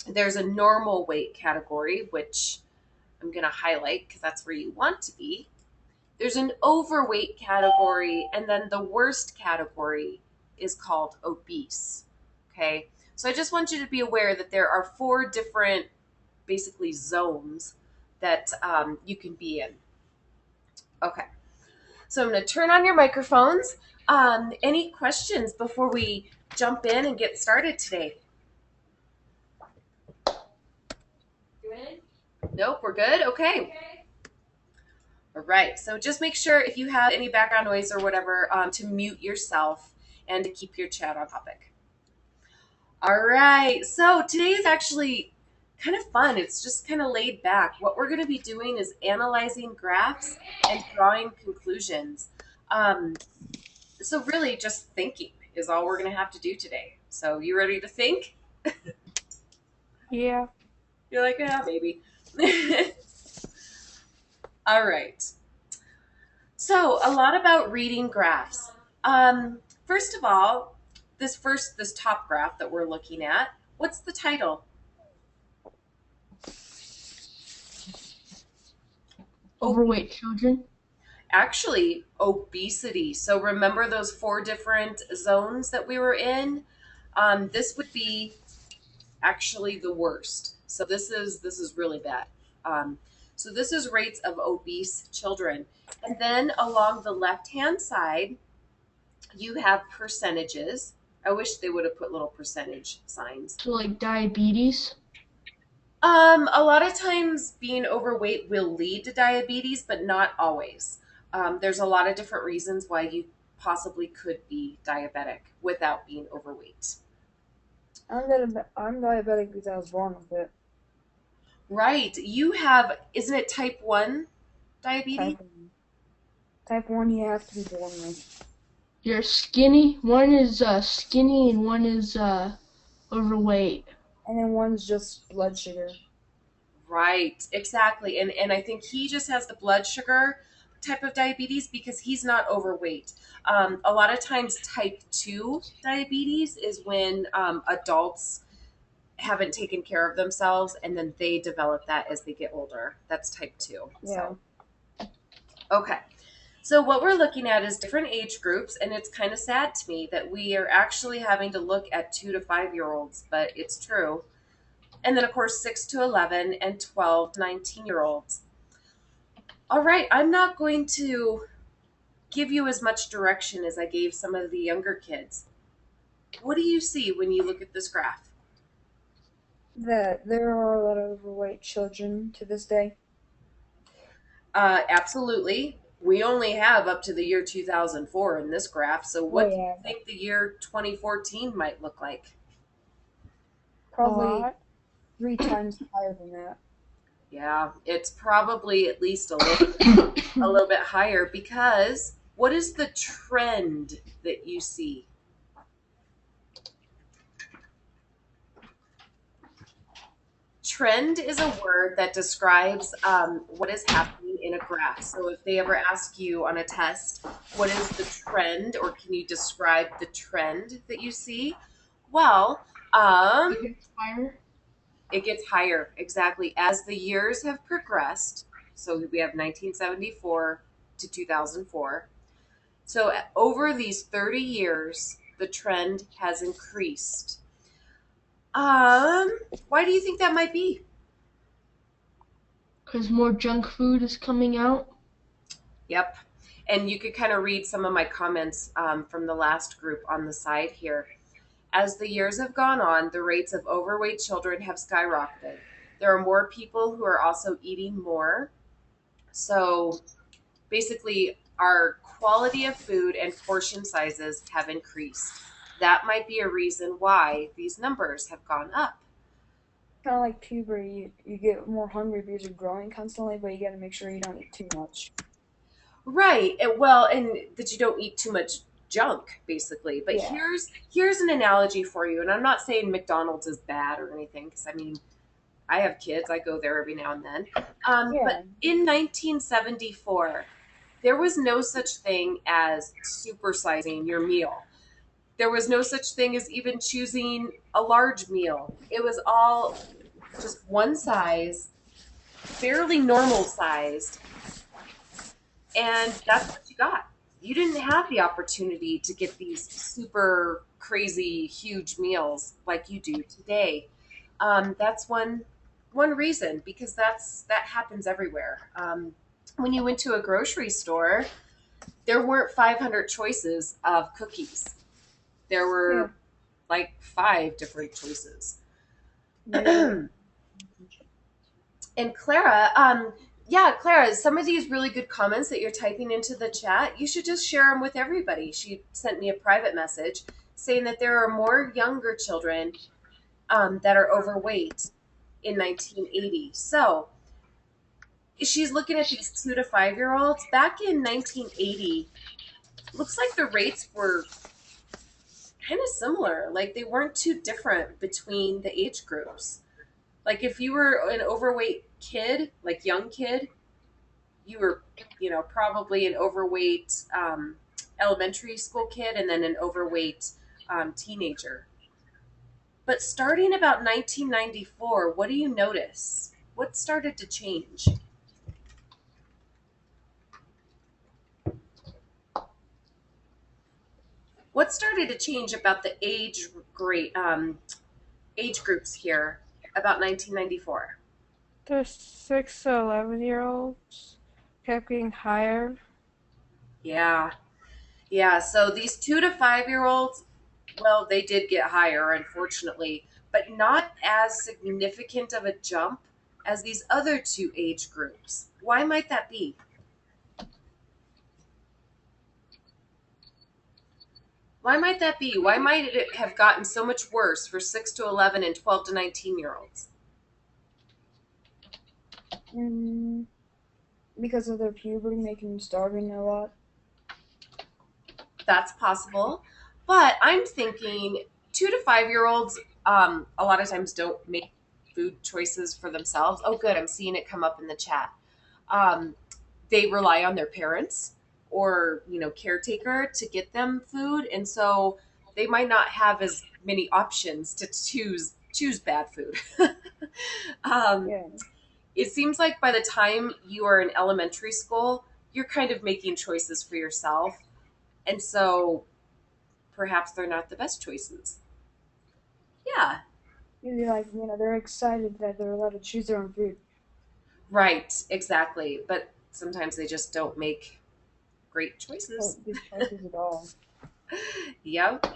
A: There's a normal weight category, which I'm going to highlight because that's where you want to be. There's an overweight category, and then the worst category is called obese. Okay, so I just want you to be aware that there are 4 different, basically, zones that you can be in. Okay, so I'm going to turn on your microphones. Any questions before we jump in and get started today? Nope, we're good? Okay. All right, so just make sure if you have any background noise or whatever to mute yourself and to keep your chat on topic. All right, so today is actually kind of fun. It's just kind of laid back. What we're going to be doing is analyzing graphs and drawing conclusions. So really just thinking is all we're going to have to do today. So you ready to think?
G: Yeah.
A: You're like, yeah, maybe. All right. So a lot about reading graphs. First of all, this top graph that we're looking at, what's the title?
F: Overweight children.
A: Actually, obesity. So remember those 4 different zones that we were in? This would be actually the worst. So this is really bad. So this is rates of obese children. And then along the left-hand side, you have percentages. I wish they would have put little percentage signs.
F: So like diabetes.
A: A lot of times being overweight will lead to diabetes, but not always. There's a lot of different reasons why you possibly could be diabetic without being overweight.
G: I'm diabetic because I was born with it.
A: Right. You have, isn't it type 1 diabetes?
G: Type 1 you have to be born with.
F: You're skinny. One is skinny and one is overweight.
G: And then one's just blood sugar.
A: Right, exactly. And I think he just has the blood sugar type of diabetes because he's not overweight. A lot of times type 2 diabetes is when adults haven't taken care of themselves and then they develop that as they get older. That's type 2.
G: Yeah.
A: So, okay. So what we're looking at is different age groups, and it's kind of sad to me that we are actually having to look at 2 to 5-year-olds, but it's true. And then, of course, 6 to 11 and 12 to 19-year-olds. All right, I'm not going to give you as much direction as I gave some of the younger kids. What do you see when you look at this graph?
G: That there are a lot of overweight children to this day.
A: Absolutely. We only have up to the year 2004 in this graph. So what do you think the year 2014 might look like?
G: Probably 3 times higher than that.
A: Yeah, it's probably at least a little bit higher because what is the trend that you see? Trend is a word that describes what is happening in a graph. So if they ever ask you on a test, what is the trend, or can you describe the trend that you see? Well,
F: It gets higher.
A: it gets higher, exactly. As the years have progressed, so we have 1974 to 2004. So over these 30 years, the trend has increased. Why do you think that might be?
F: Because more junk food is coming out.
A: Yep. And you could kind of read some of my comments from the last group on the side here. As the years have gone on, the rates of overweight children have skyrocketed. There are more people who are also eating more. So basically, our quality of food and portion sizes have increased. that might be a reason why these numbers have gone up.
G: Kind of like puberty, you get more hungry because you're growing constantly, but you got to make sure you don't eat too much.
A: Right. And that you don't eat too much junk, basically. But
G: Yeah,
A: here's an analogy for you, and I'm not saying McDonald's is bad or anything, because I mean, I have kids. I go there every now and then.
G: yeah,
A: But in 1974, there was no such thing as supersizing your meal. There was no such thing as even choosing a large meal. It was all just one size, fairly normal sized, and that's what you got. You didn't have the opportunity to get these super crazy huge meals like you do today. That's one reason, because that happens everywhere. When you went to a grocery store, there weren't 500 choices of cookies. There
G: yeah,
A: were like five different choices.
G: yeah.
A: And Clara, yeah, Clara, some of these really good comments that you're typing into the chat, you should just share them with everybody. She sent me a private message saying that there are more younger children that are overweight in 1980. So she's looking at these 2 to 5 year olds. Back in 1980, looks like the rates were kind of similar. Like they weren't too different between the age groups. Like if you were an overweight kid, like young kid, you were, probably an overweight elementary school kid and then an overweight teenager. But starting about 1994, what do you notice? What started to change? What started to change about the age groups here about 1994?
H: The 6 to 11-year-olds kept getting higher.
A: Yeah, yeah. So these 2 to 5 year olds, well, they did get higher, unfortunately, but not as significant of a jump as these other two age groups. Why might that be? Why might that be? Why might it have gotten so much worse for 6 to 11 and 12 to 19-year-olds?
G: Mm, because of their puberty making them starving a lot.
A: That's possible. But I'm thinking 2 to 5 year olds a lot of times don't make food choices for themselves. Oh, good. I'm seeing it come up in the chat. Um, they rely on their parents or, caretaker to get them food. And so they might not have as many options to choose bad food. um,
G: Yeah,
A: it seems like by the time you are in elementary school, you're kind of making choices for yourself. And so perhaps they're not the best choices. Yeah,
G: maybe like they're excited that they're allowed to choose their own food.
A: right, exactly. But sometimes they just don't make great
G: Oh,
A: choices.
G: good choices at all.
A: Yep.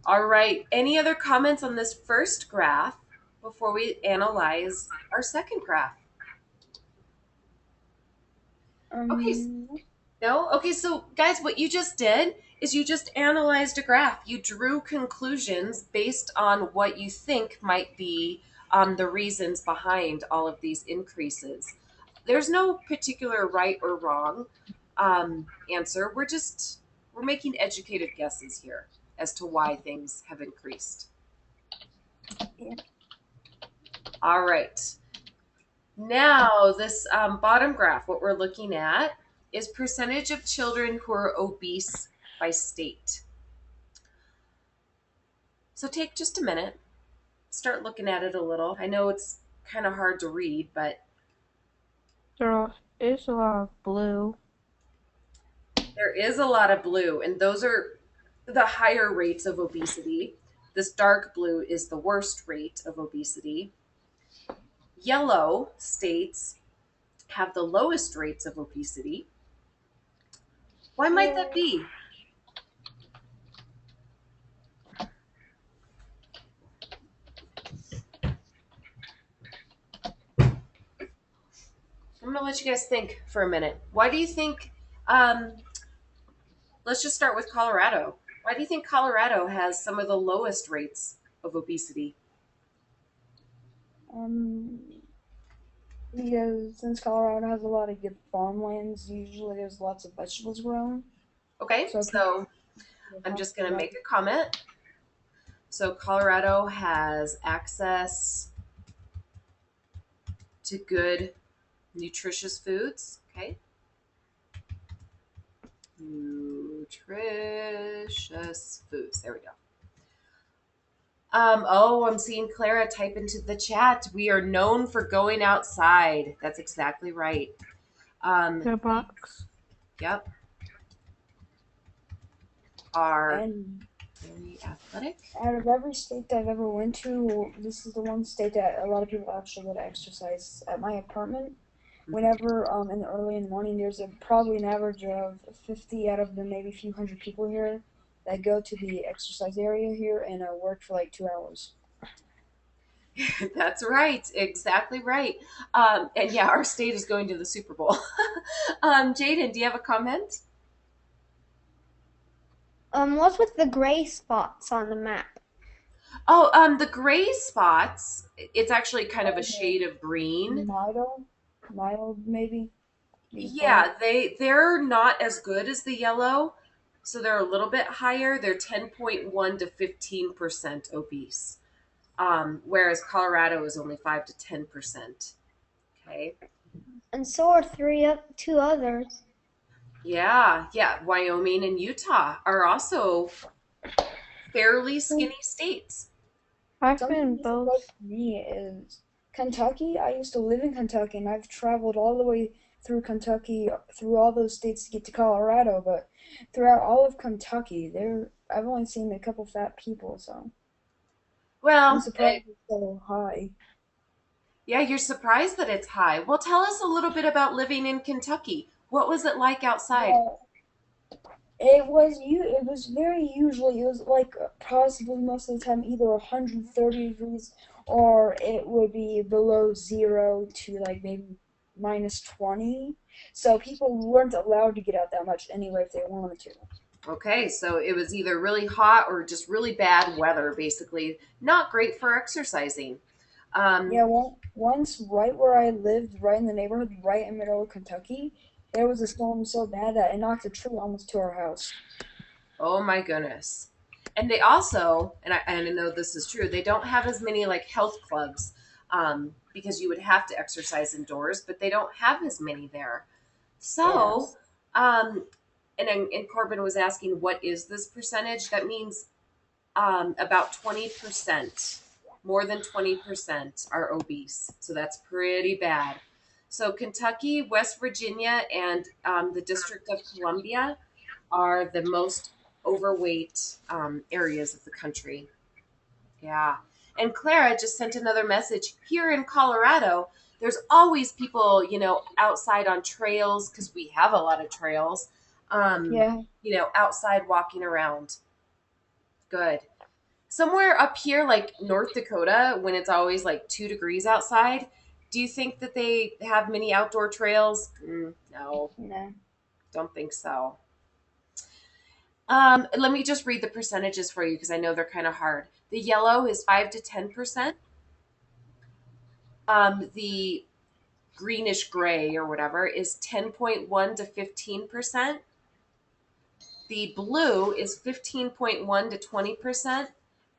A: All right. Any other comments on this first graph before we analyze our second graph? Okay.
G: Um,
A: No? Okay, so guys, what you just did is you just analyzed a graph. You drew conclusions based on what you think might be the reasons behind all of these increases. There's no particular right or wrong answer. We're making educated guesses here as to why things have increased.
G: yeah.
A: All right. Now, this bottom graph, what we're looking at is percentage of children who are obese by state. So take just a minute, start looking at it a little. I know it's kind of hard to read, but
H: There is a lot of blue.
A: there is a lot of blue, and those are the higher rates of obesity. This dark blue is the worst rate of obesity. Yellow states have the lowest rates of obesity. Why might that be? I'm going to let you guys think for a minute. Why do you think, let's just start with Colorado. Why do you think Colorado has some of the lowest rates of obesity?
G: Um, because since Colorado has a lot of good farmlands, usually there's lots of vegetables grown,
A: Okay,
G: so people
A: so
G: live
A: I'm just going
G: healthy
A: to
G: life.
A: make a comment. So Colorado has access to good, nutritious foods. Okay, nutritious foods. There we go. I'm seeing Clara type into the chat. We are known for going outside. That's exactly right. Um,
H: The box.
A: yep, are
G: And
A: very athletic.
G: out of every state that I've ever went to, this is the one state that a lot of people actually go to exercise. At my apartment, whenever in the early in the morning, there's probably an average of 50 out of the maybe few hundred people here that go to the exercise area here and work for like 2 hours.
A: That's right, exactly right. And yeah, our state is going to the Super Bowl. Jaden, do you have a comment?
D: What's with the gray spots on the map?
A: Oh, the gray spots. It's actually kind of a shade of green.
G: Mild maybe you could call it.
A: Yeah, they're not as good as the yellow, so they're a little bit higher. They're 10.1 to 15% obese, whereas Colorado is only 5 to 10%. Okay.
D: And so are two others.
A: Yeah, yeah. Wyoming and Utah are also fairly skinny states.
H: I've
G: Something
H: been
G: that
H: both.
G: surprised me is Kentucky. I used to live in Kentucky, and I've traveled all the way through Kentucky, through all those states to get to Colorado. But throughout all of Kentucky, I've only seen a couple fat people, so I'm
A: Well,
G: surprised it's so high.
A: yeah, you're surprised that it's high. Well, tell us a little bit about living in Kentucky. What was it like outside?
G: Well, it was very usually it was like possibly most of the time either 130 degrees or it would be below 0 to like maybe minus 20. So people weren't allowed to get out that much anyway if they wanted to.
A: Okay, so it was either really hot or just really bad weather, basically. Not great for exercising. Um,
G: Yeah, once right where I lived, right in the neighborhood, right in the middle of Kentucky, there was a storm so bad that it knocked a tree almost to our house.
A: oh my goodness. And they also, and I know this is true, they don't have as many like health clubs because you would have to exercise indoors, but they don't have as many there. So,
G: Yes.
A: um, and Corbin was asking, what is this percentage? That means about 20%, more than 20% are obese. So that's pretty bad. So Kentucky, West Virginia, and the District of Columbia are the most overweight areas of the country. Yeah. And Clara just sent another message here in Colorado. There's always people, outside on trails because we have a lot of trails,
G: Yeah.
A: outside walking around. Good. Somewhere up here, like North Dakota, when it's always like 2 degrees outside, do you think that they have many outdoor trails? No,
G: No.
A: don't think so. Let me just read the percentages for you because I know they're kind of hard. The yellow is 5 to 10%. The greenish gray or whatever is 10.1 to 15%. The blue is 15.1 to 20%.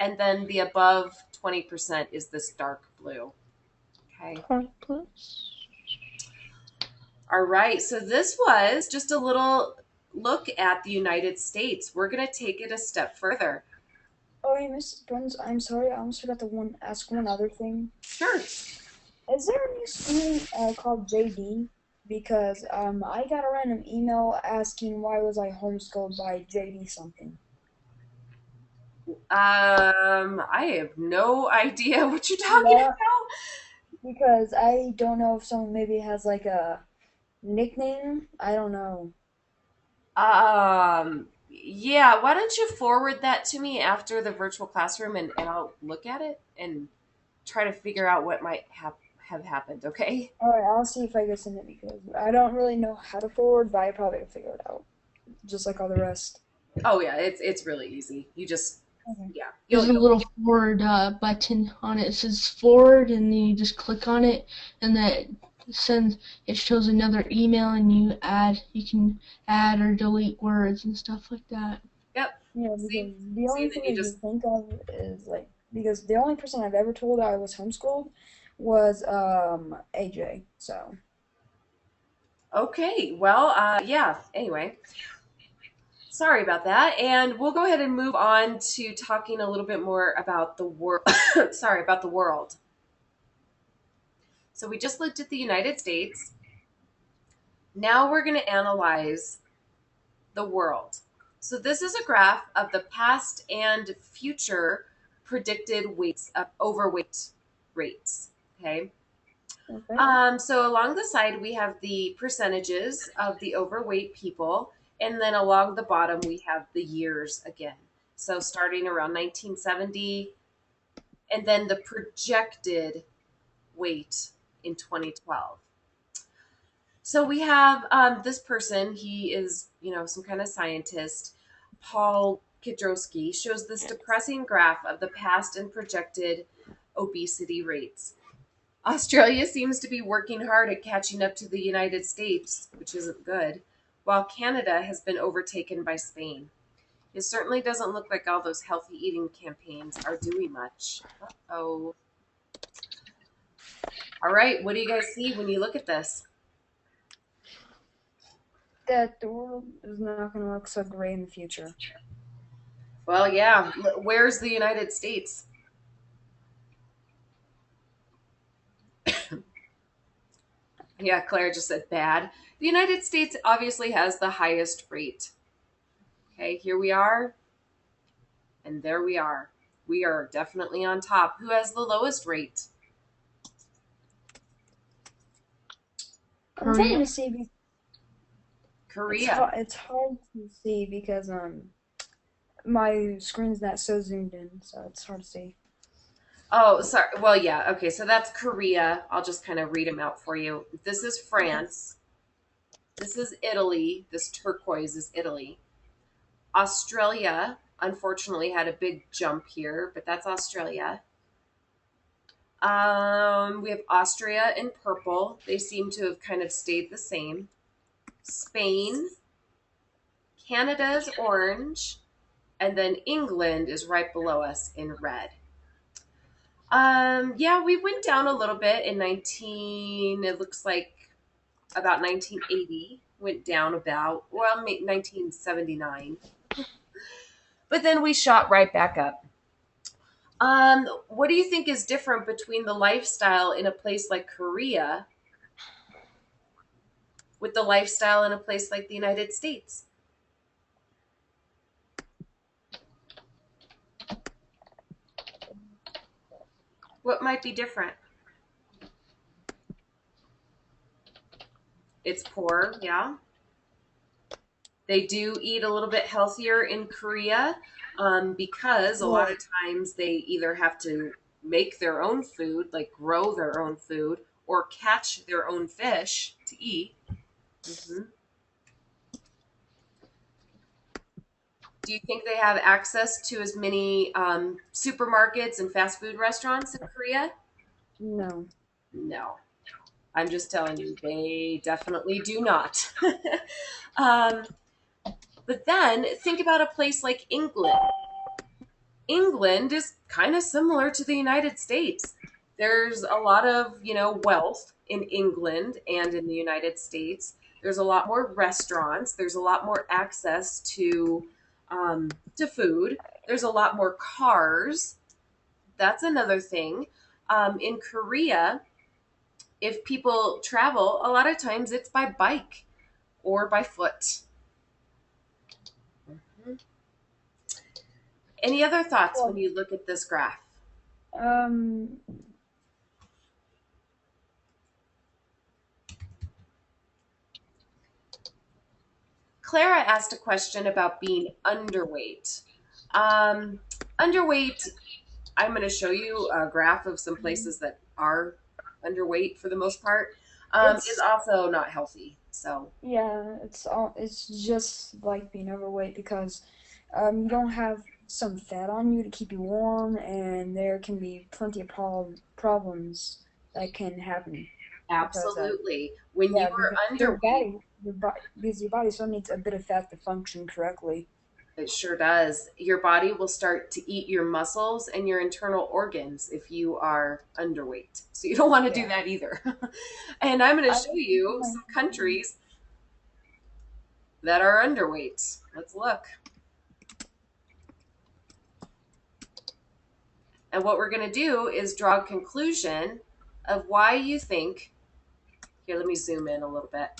A: And then the above 20% is this dark blue. Okay.
H: Plus.
A: All right. So this was just a little look at the United States. We're going to take it a step further.
G: Oh, hey, Miss Bruns, I'm sorry, I almost forgot to ask one other thing.
A: Sure.
G: Is there a new school called JD? Because I got a random email asking why was I homeschooled by JD something.
A: I have no idea what you're talking
G: Yeah,
A: about.
G: because I don't know if someone maybe has like a nickname. I don't know.
A: Yeah, why don't you forward that to me after the virtual classroom and I'll look at it and try to figure out what might have happened, okay?
G: Alright, I'll see if I can send it because I don't really know how to forward, but I probably can figure it out. Just like all the rest.
A: Oh yeah, it's really easy. You just
G: Okay.
A: yeah,
F: There's a
A: you'll
F: little forward button on it. It says forward, and then you just click on it, and that sends it shows another email, and you can add or delete words and stuff like that.
A: yep.
G: Yeah,
A: See,
G: because the
A: see
G: only
A: that
G: thing
A: you
G: I can
A: just
G: think of is like because the only person I've ever told I was homeschooled was AJ. So
A: okay. Well, yeah. Anyway, sorry about that, and we'll go ahead and move on to talking a little bit more about the world. Sorry about the world. So we just looked at the United States. Now we're going to analyze the world. So this is a graph of the past and future predicted weights of overweight rates. Okay.
G: okay,
A: So along the side we have the percentages of the overweight people, and then along the bottom we have the years again. So starting around 1970, and then the projected weight in 2012. So we have this person. He is, some kind of scientist. Paul Kidrowski shows this depressing graph of the past and projected obesity rates. Australia seems to be working hard at catching up to the United States, which isn't good, while Canada has been overtaken by Spain. It certainly doesn't look like all those healthy eating campaigns are doing much. Oh. All right, what do you guys see when you look at this?
G: that the world is not going to look so great in the future.
A: Well, yeah. Where's the United States? Yeah, Claire just said bad. The United States obviously has the highest rate. Okay, here we are, and there we are. We are definitely on top. Who has the lowest rate?
G: I'm trying
F: Korea.
G: to see.
A: Korea.
G: It's hard to see because my screen's not so zoomed in, so it's hard to see.
A: Oh, sorry. Well, yeah. Okay, so that's Korea. I'll just kind of read them out for you. This is
G: Okay.
A: France. This is Italy. This turquoise is Italy. Australia, unfortunately, had a big jump here, but that's Australia. We have Austria in purple. They seem to have kind of stayed the same. Spain, Canada's orange, and then England is right below us in red. Yeah, we went down a little bit in 19. It looks like about 1980 went down about 1979, but then we shot right back up. What do you think is different between the lifestyle in a place like Korea with the lifestyle in a place like the United States? What might be different? It's poor, yeah. They do eat a little bit healthier in Korea, because a lot
G: Well,
A: of times they either have to make their own food, like grow their own food, or catch their own fish to eat. hmm Do you think they have access to as many supermarkets and fast food restaurants in Korea?
G: no.
A: No. I'm just telling you, they definitely do not. um, but then think about a place like England. England is kind of similar to the United States. There's a lot of, wealth in England and in the United States. There's a lot more restaurants. There's a lot more access to food. There's a lot more cars. That's another thing. In Korea, if people travel, a lot of times it's by bike or by foot. Mhm. Any other thoughts when
G: Well,
A: you look at this graph?
G: um,
A: Clara asked a question about being underweight. Um, Underweight, I'm going to show you a graph of some places that are underweight for the most part, is
G: it's
A: also not healthy. So,
G: yeah, it's just like being overweight because you don't have some fat on you to keep you warm, and there can be plenty of problems that can happen because
A: Absolutely. When you
G: yeah,
A: are
G: because
A: underweight,
G: because your body still needs a bit of fat to function correctly.
A: it sure does. Your body will start to eat your muscles and your internal organs if you are underweight. So you don't want to do
G: Yeah.
A: that either. And I'm going to
G: I
A: show you some countries that are underweight. Let's look. And what we're going to do is draw a conclusion of why you think. Here, let me zoom in a little bit.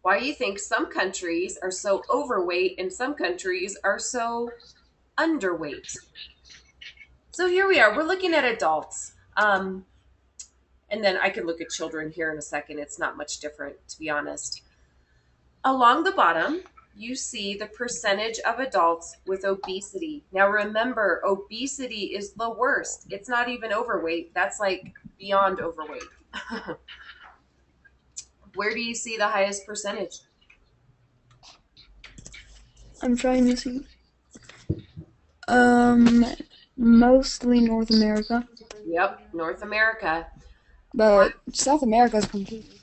A: Why you think some countries are so overweight and some countries are so underweight. So here we are. We're looking at adults. And then I could look at children here in a second. It's not much different, to be honest. Along the bottom, you see the percentage of adults with obesity. Now remember, obesity is the worst. It's not even overweight. That's like beyond overweight. Where do you see the highest percentage?
G: I'm trying to see. Um, Mostly North America,
A: Yep, North America.
G: but South America is completely.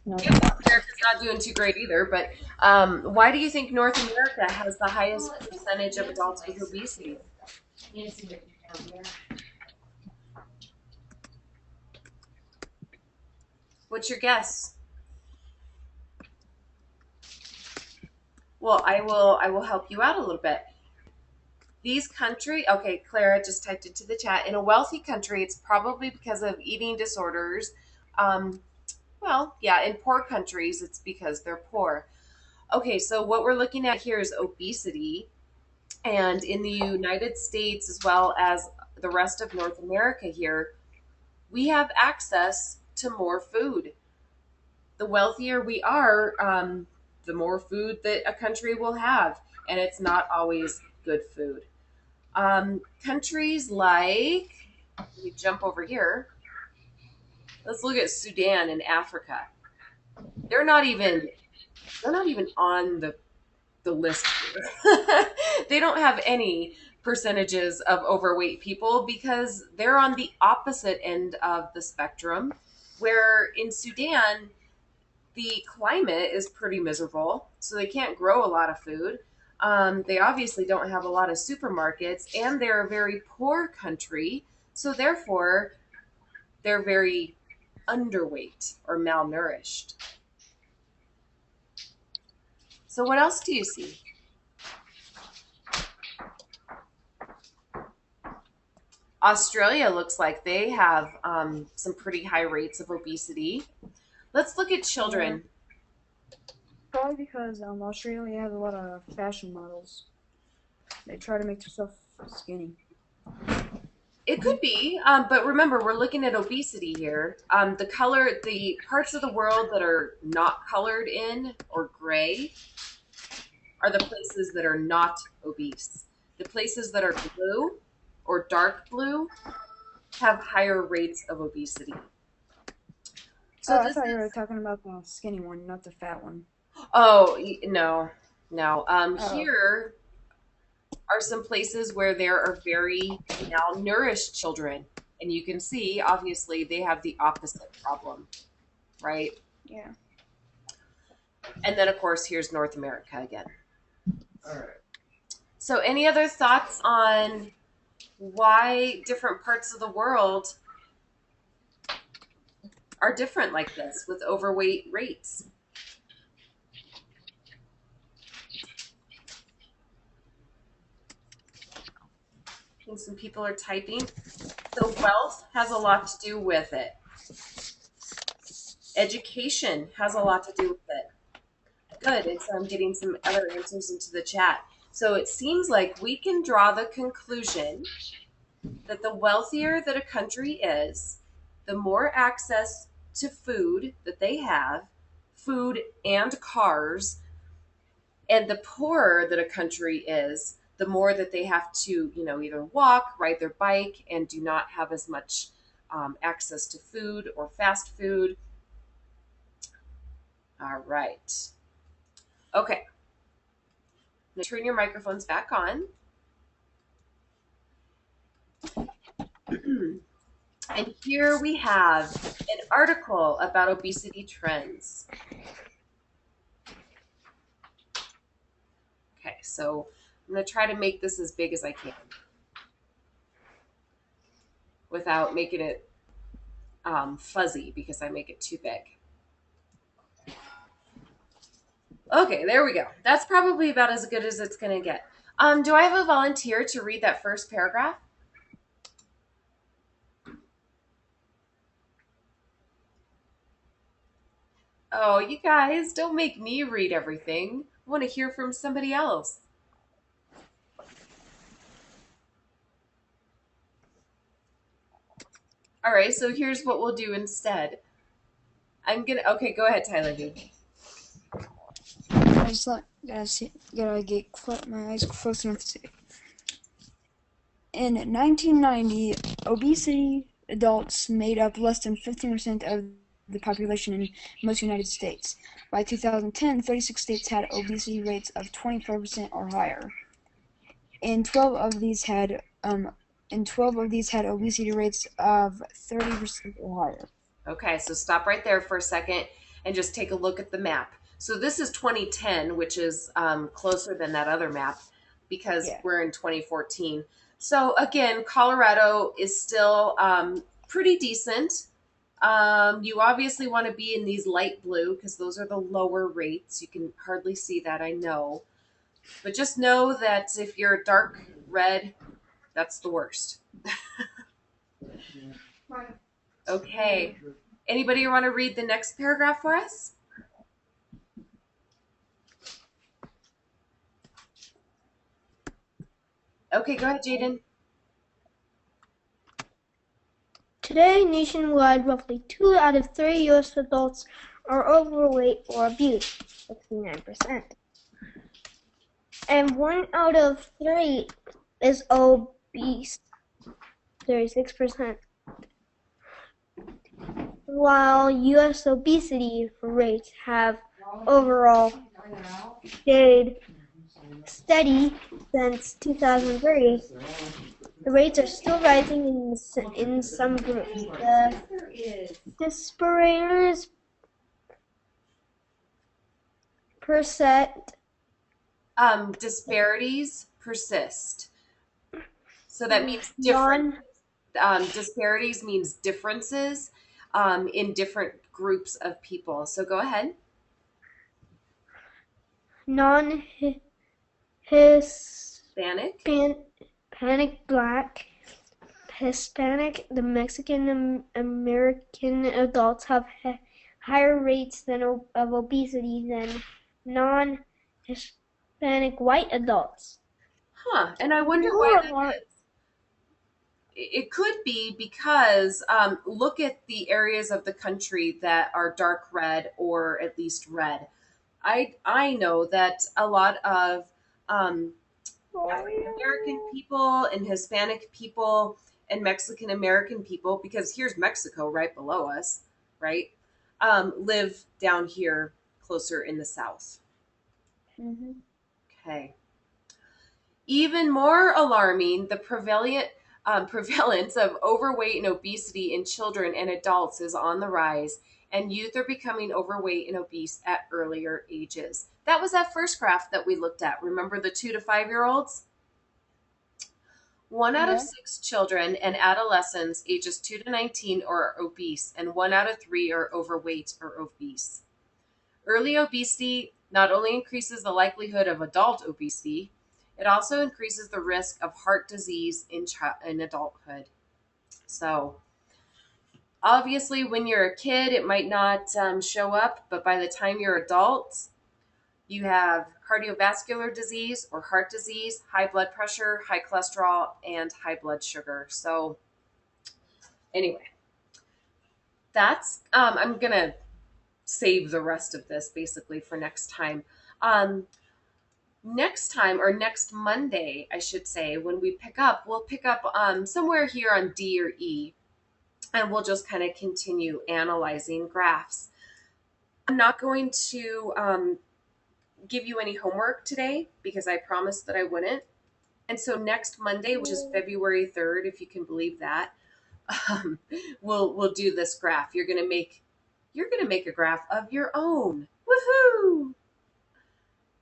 G: No,
A: Yep, North America's not doing too great either. But why do you think North America has the highest percentage of adults with obesity? What's your guess? Well, I will help you out a little bit. These country, okay, Clara just typed into the chat. In a wealthy country, it's probably because of eating disorders. Um, well, yeah, in poor countries, it's because they're poor. Okay, so what we're looking at here is obesity. And in the United States, as well as the rest of North America here, we have access to more food. The wealthier we are, the more food that a country will have. And it's not always good food. Countries like, let me jump over here. Let's look at Sudan and Africa. They're not even on the list here. They don't have any percentages of overweight people because they're on the opposite end of the spectrum, where in Sudan the climate is pretty miserable, so they can't grow a lot of food. They obviously don't have a lot of supermarkets, and they're a very poor country, so therefore they're very underweight or malnourished. So, what else do you see? Australia looks like they have some pretty high rates of obesity. Let's look at
G: Yeah,
A: children.
G: probably because Australia has a lot of fashion models. They try to make themselves skinny.
A: It could be, but remember, we're looking at obesity here. The parts of the world that are not colored in or gray are the places that are not obese. The places that are blue or dark blue have higher rates of obesity. So
G: Oh, I
A: this
G: thought you
A: is,
G: were talking about the skinny one, not the fat one.
A: oh, no, no.
G: Oh,
A: Here are some places where there are very malnourished children. And you can see, obviously, they have the opposite problem, right?
G: yeah.
A: And then, of course, here's North America again. So, any other thoughts on why different parts of the world are different like this with overweight rates? I think some people are typing. So, wealth has a lot to do with it. Education has a lot to do with it. Good. And so I'm getting some other answers into the chat. So it seems like we can draw the conclusion that the wealthier that a country is, the more access to food that they have, food and cars, and the poorer that a country is, the more that they have to, either walk, ride their bike, and do not have as much access to food or fast food. All right. Okay. Now turn your microphones back on. And here we have an article about obesity trends. Okay, so I'm going to try to make this as big as I can without making it fuzzy because I make it too big. Okay, there we go. That's probably about as good as it's going to get. Do I have a volunteer to read that first paragraph? Oh, you guys, don't make me read everything. I want to hear from somebody else. All right, so here's what we'll do instead. Okay, go ahead, Tyler, dude.
G: I just gotta get my eyes close enough to see. In 1990, obesity adults made up less than 15% of the population in most United States. By 2010, 36 states had obesity rates of 24% or higher, and 12 of these had obesity rates of 30% or higher.
A: Okay, so stop right there for a second and just take a look at the map. So this is 2010, which is closer than that other map because we're in 2014. So again, Colorado is still pretty decent. You obviously want to be in these light blue because those are the lower rates. You can hardly see that, I know. But just know that if you're dark red, that's the worst. Okay. Anybody want to read the next paragraph for us? Okay, go ahead, Jaden.
D: Today, nationwide, roughly 2 out of 3 U.S. adults are overweight or obese, 69%. And 1 out of 3 is obese, 36%. While U.S. obesity rates have overall stayed steady since 2003, the rates are still rising in some groups. The
A: Disparities persist. So that means different. Disparities means differences in different groups of people. So go ahead.
D: Non-Hispanic, Black, Hispanic, the Mexican American adults have higher rates of obesity than non-Hispanic white adults.
A: Huh. And I wonder why that is. It could be because look at the areas of the country that are dark red or at least red. I know that a lot of African American people and Hispanic people and Mexican American people, because here's Mexico right below us, right? Live down here closer in the south.
D: Mm-hmm.
A: Okay. Even more alarming, the prevalence of overweight and obesity in children and adults is on the rise, and youth are becoming overweight and obese at earlier ages. That was that first graph that we looked at. Remember the 2 to 5 year olds? 1 out of 6 children and adolescents ages 2 to 19 are obese, and 1 out of 3 are overweight or obese. Early obesity not only increases the likelihood of adult obesity, it also increases the risk of heart disease in adulthood. So, obviously, when you're a kid, it might not show up, but by the time you're adults, you have cardiovascular disease or heart disease, high blood pressure, high cholesterol, and high blood sugar. So, anyway, that's, I'm going to save the rest of this basically for next time. Next time, or next Monday, I should say, when we'll pick up somewhere here on D or E, and we'll just kind of continue analyzing graphs. I'm not going to give you any homework today because I promised that I wouldn't. And so next Monday, which is February 3rd, if you can believe that, um, we'll do this graph. You're gonna make a graph of your own. Woohoo!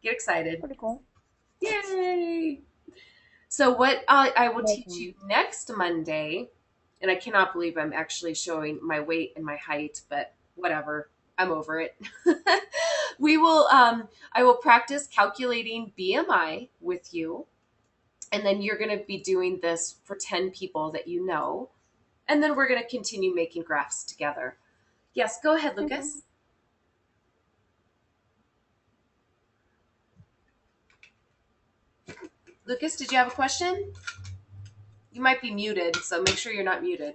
A: Get excited.
G: Pretty cool.
A: Yay! So what I will teach
G: Welcome.
A: you next Monday, and I cannot believe I'm actually showing my weight and my height, but whatever. I'm over it. I will practice calculating BMI with you, and then you're going to be doing this for 10 people that you know, and then we're going to continue making graphs together. Yes, go ahead, Lucas. Lucas, did you have a question? You might be muted, so make sure you're not muted.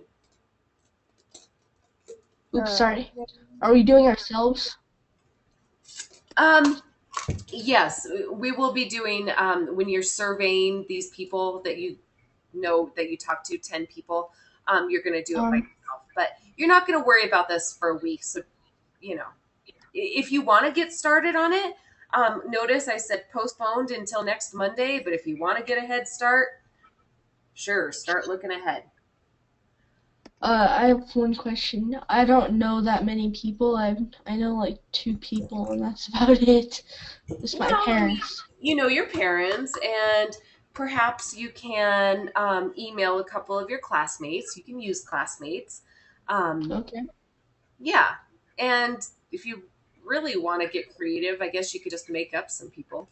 F: Oops, sorry. Are we doing ourselves?
A: Yes, we will be doing when you're surveying these people that you know that you talk to, 10 people, you're going to do it by yourself. But you're not going to worry about this for a week. So, if you want to get started on it, notice I said postponed until next Monday. But if you want to get a head start, sure, start looking ahead.
F: I have one question. I don't know that many people. I know like 2 people, and that's about it. Just my parents.
A: You know your parents, and perhaps you can email a couple of your classmates. You can use classmates.
F: Okay.
A: Yeah, and if you really want to get creative, I guess you could just make up some people.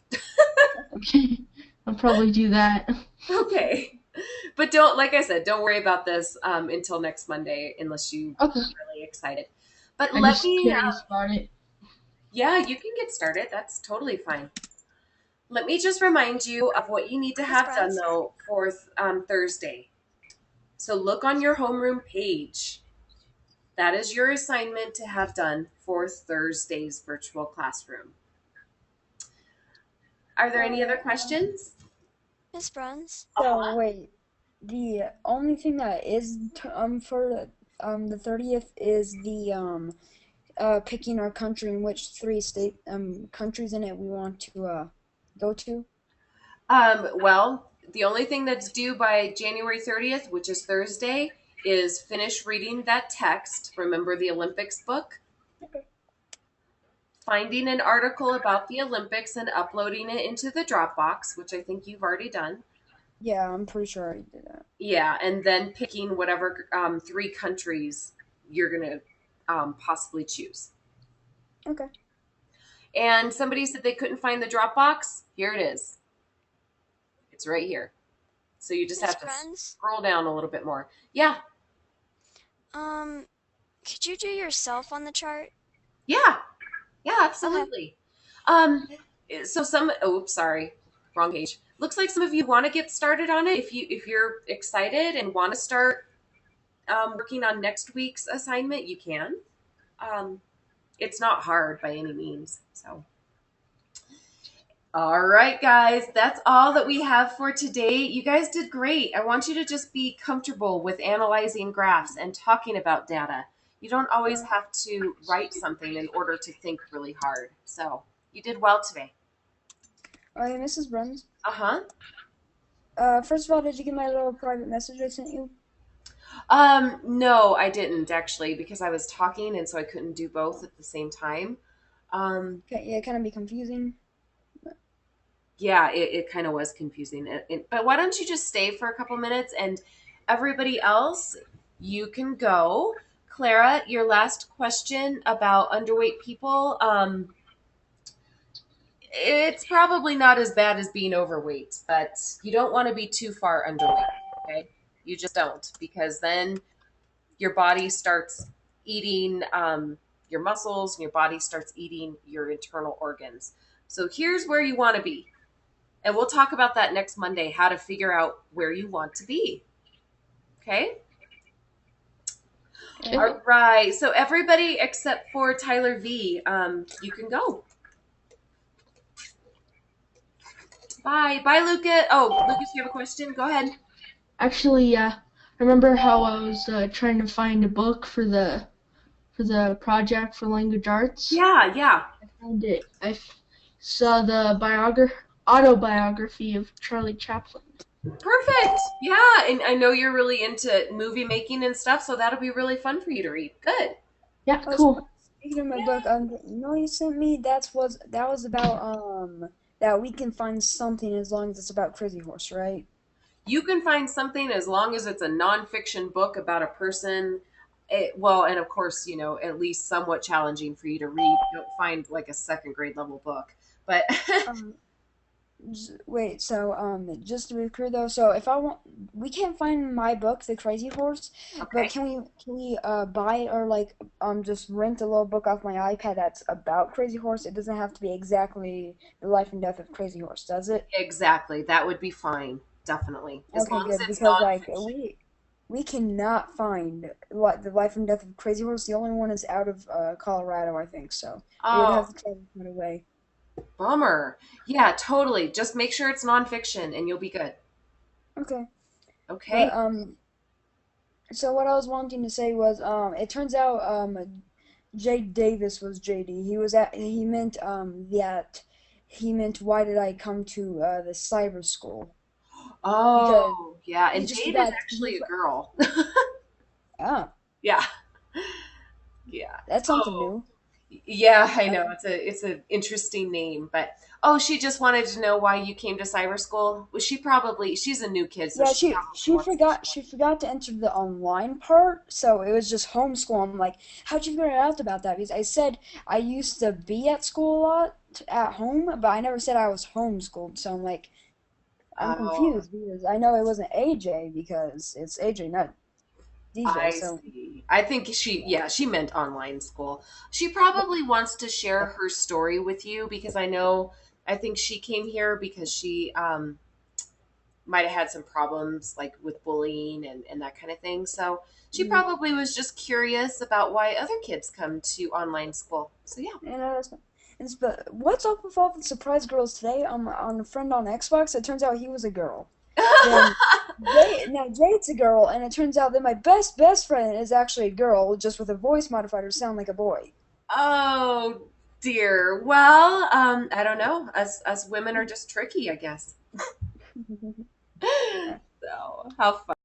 F: Okay. I'll probably do that.
A: Okay. But don't, like I said, don't worry about this until next Monday unless you are really excited. But
F: I'm
A: let
F: just
A: me,
F: curious about it.
A: yeah, you can get started. That's totally fine. Let me just remind you of what you need to have done, though, for Thursday. So look on your homeroom page. That is your assignment to have done for Thursday's virtual classroom. Are there any other questions?
B: Miss Bruns?
G: So wait, the only thing that is for the 30th is the picking our country and which 3 countries in it we want to go to.
A: Well, the only thing that's due by January 30th, which is Thursday, is finish reading that text. Remember the Olympics book?
G: Okay.
A: Finding an article about the Olympics and uploading it into the Dropbox, which I think you've already done.
G: Yeah, I'm pretty sure I did that.
A: Yeah, and then picking whatever 3 countries you're going to possibly choose.
G: Okay.
A: And somebody said they couldn't find the Dropbox. Here it is. It's right here. So you just have to scroll down a little bit more. Yeah.
B: Could you do yourself on the chart?
A: Yeah. Yeah, absolutely. So sorry, wrong page. Looks like some of you want to get started on it. If you're excited and want to start working on next week's assignment, you can. It's not hard by any means. So, all right, guys, that's all that we have for today. You guys did great. I want you to just be comfortable with analyzing graphs and talking about data. You don't always have to write something in order to think really hard. So you did well today.
G: Hey, Mrs. Bruns.
A: Uh-huh.
G: First of all, did you get my little private message I sent you?
A: No, I didn't actually because I was talking and so I couldn't do both at the same time.
G: Okay, yeah, it kind of be confusing.
A: Yeah, it kind of was confusing. But why don't you just stay for a couple minutes and everybody else, you can go. Clara, your last question about underweight people, it's probably not as bad as being overweight, but you don't want to be too far underweight, okay? You just don't because then your body starts eating your muscles and your body starts eating your internal organs. So here's where you want to be. And we'll talk about that next Monday, how to figure out where you want to be. Okay? All right. So everybody except for Tyler V, you can go. Bye. Bye, Lucas. Oh, Lucas, you have a question? Go ahead.
F: Actually, remember how I was trying to find a book for the project for language arts?
A: Yeah.
F: I found it. It's the autobiography of Charlie Chaplin.
A: Perfect. Yeah, and I know you're really into movie making and stuff, so that'll be really fun for you to read. Good.
F: Yeah,
G: Oh,
F: cool.
G: speaking of my book, you sent me that was about that we can find something as long as it's about Crazy Horse, right?
A: You can find something as long as it's a nonfiction book about a person. Well, and of course, at least somewhat challenging for you to read. Don't find like a second grade level book, but
G: Um, Wait, so just to be clear though, so if I want, we can't find my book, The Crazy Horse, but
A: okay.
G: can we buy it or like just rent a little book off my iPad that's about Crazy Horse? It doesn't have to be exactly the life and death of Crazy Horse, does it?
A: Exactly. That would be fine. Definitely. As
G: Okay,
A: long as
G: good,
A: it's
G: because like
A: nonfiction.
G: we cannot find like the life and death of Crazy Horse. The only one is out of Colorado, I think. So we would
A: Oh,
G: have to travel quite away.
A: bummer. Yeah, totally. Just make sure it's nonfiction and you'll be good.
G: Okay, but
A: Okay.
G: so what I was wanting to say was it turns out Jay Davis was JD. He meant why did I come to the cyber school? Because
A: Oh, yeah.
G: he
A: And
G: just
A: Jade is
G: forgot.
A: actually a girl.
G: Ah,
A: Yeah. Yeah.
G: that's something
A: Oh,
G: new.
A: yeah, I know.
G: Okay.
A: It's an interesting name, but oh, she just wanted to know why you came to cyber school. Well, she's a new kid, so
G: Yeah,
A: she
G: she
A: probably
G: she
A: wants to
G: forgot
A: share.
G: she forgot to enter the online part, so it was just homeschool. I'm like, how'd you figure out about that? Because I said I used to be at school a lot at home, but I never said I was homeschooled. So I'm like, I'm
A: Oh,
G: confused because I know it wasn't AJ because it's AJ, not DJ.
A: I
G: So
A: see. I think yeah, she meant online school. She probably wants to share her story with you because I think she came here because she might have had some problems like with bullying and that kind of thing. So she
G: mm,
A: probably was just curious about why other kids come to online school. So yeah.
G: and but what's up with all the surprise girls today? On a friend on Xbox, it turns out he was a girl. Then Jade's a girl, and it turns out that my best friend is actually a girl, just with a voice modifier to sound like a boy.
A: Oh dear. Well, I don't know. Us women are just tricky, I guess. So how fun.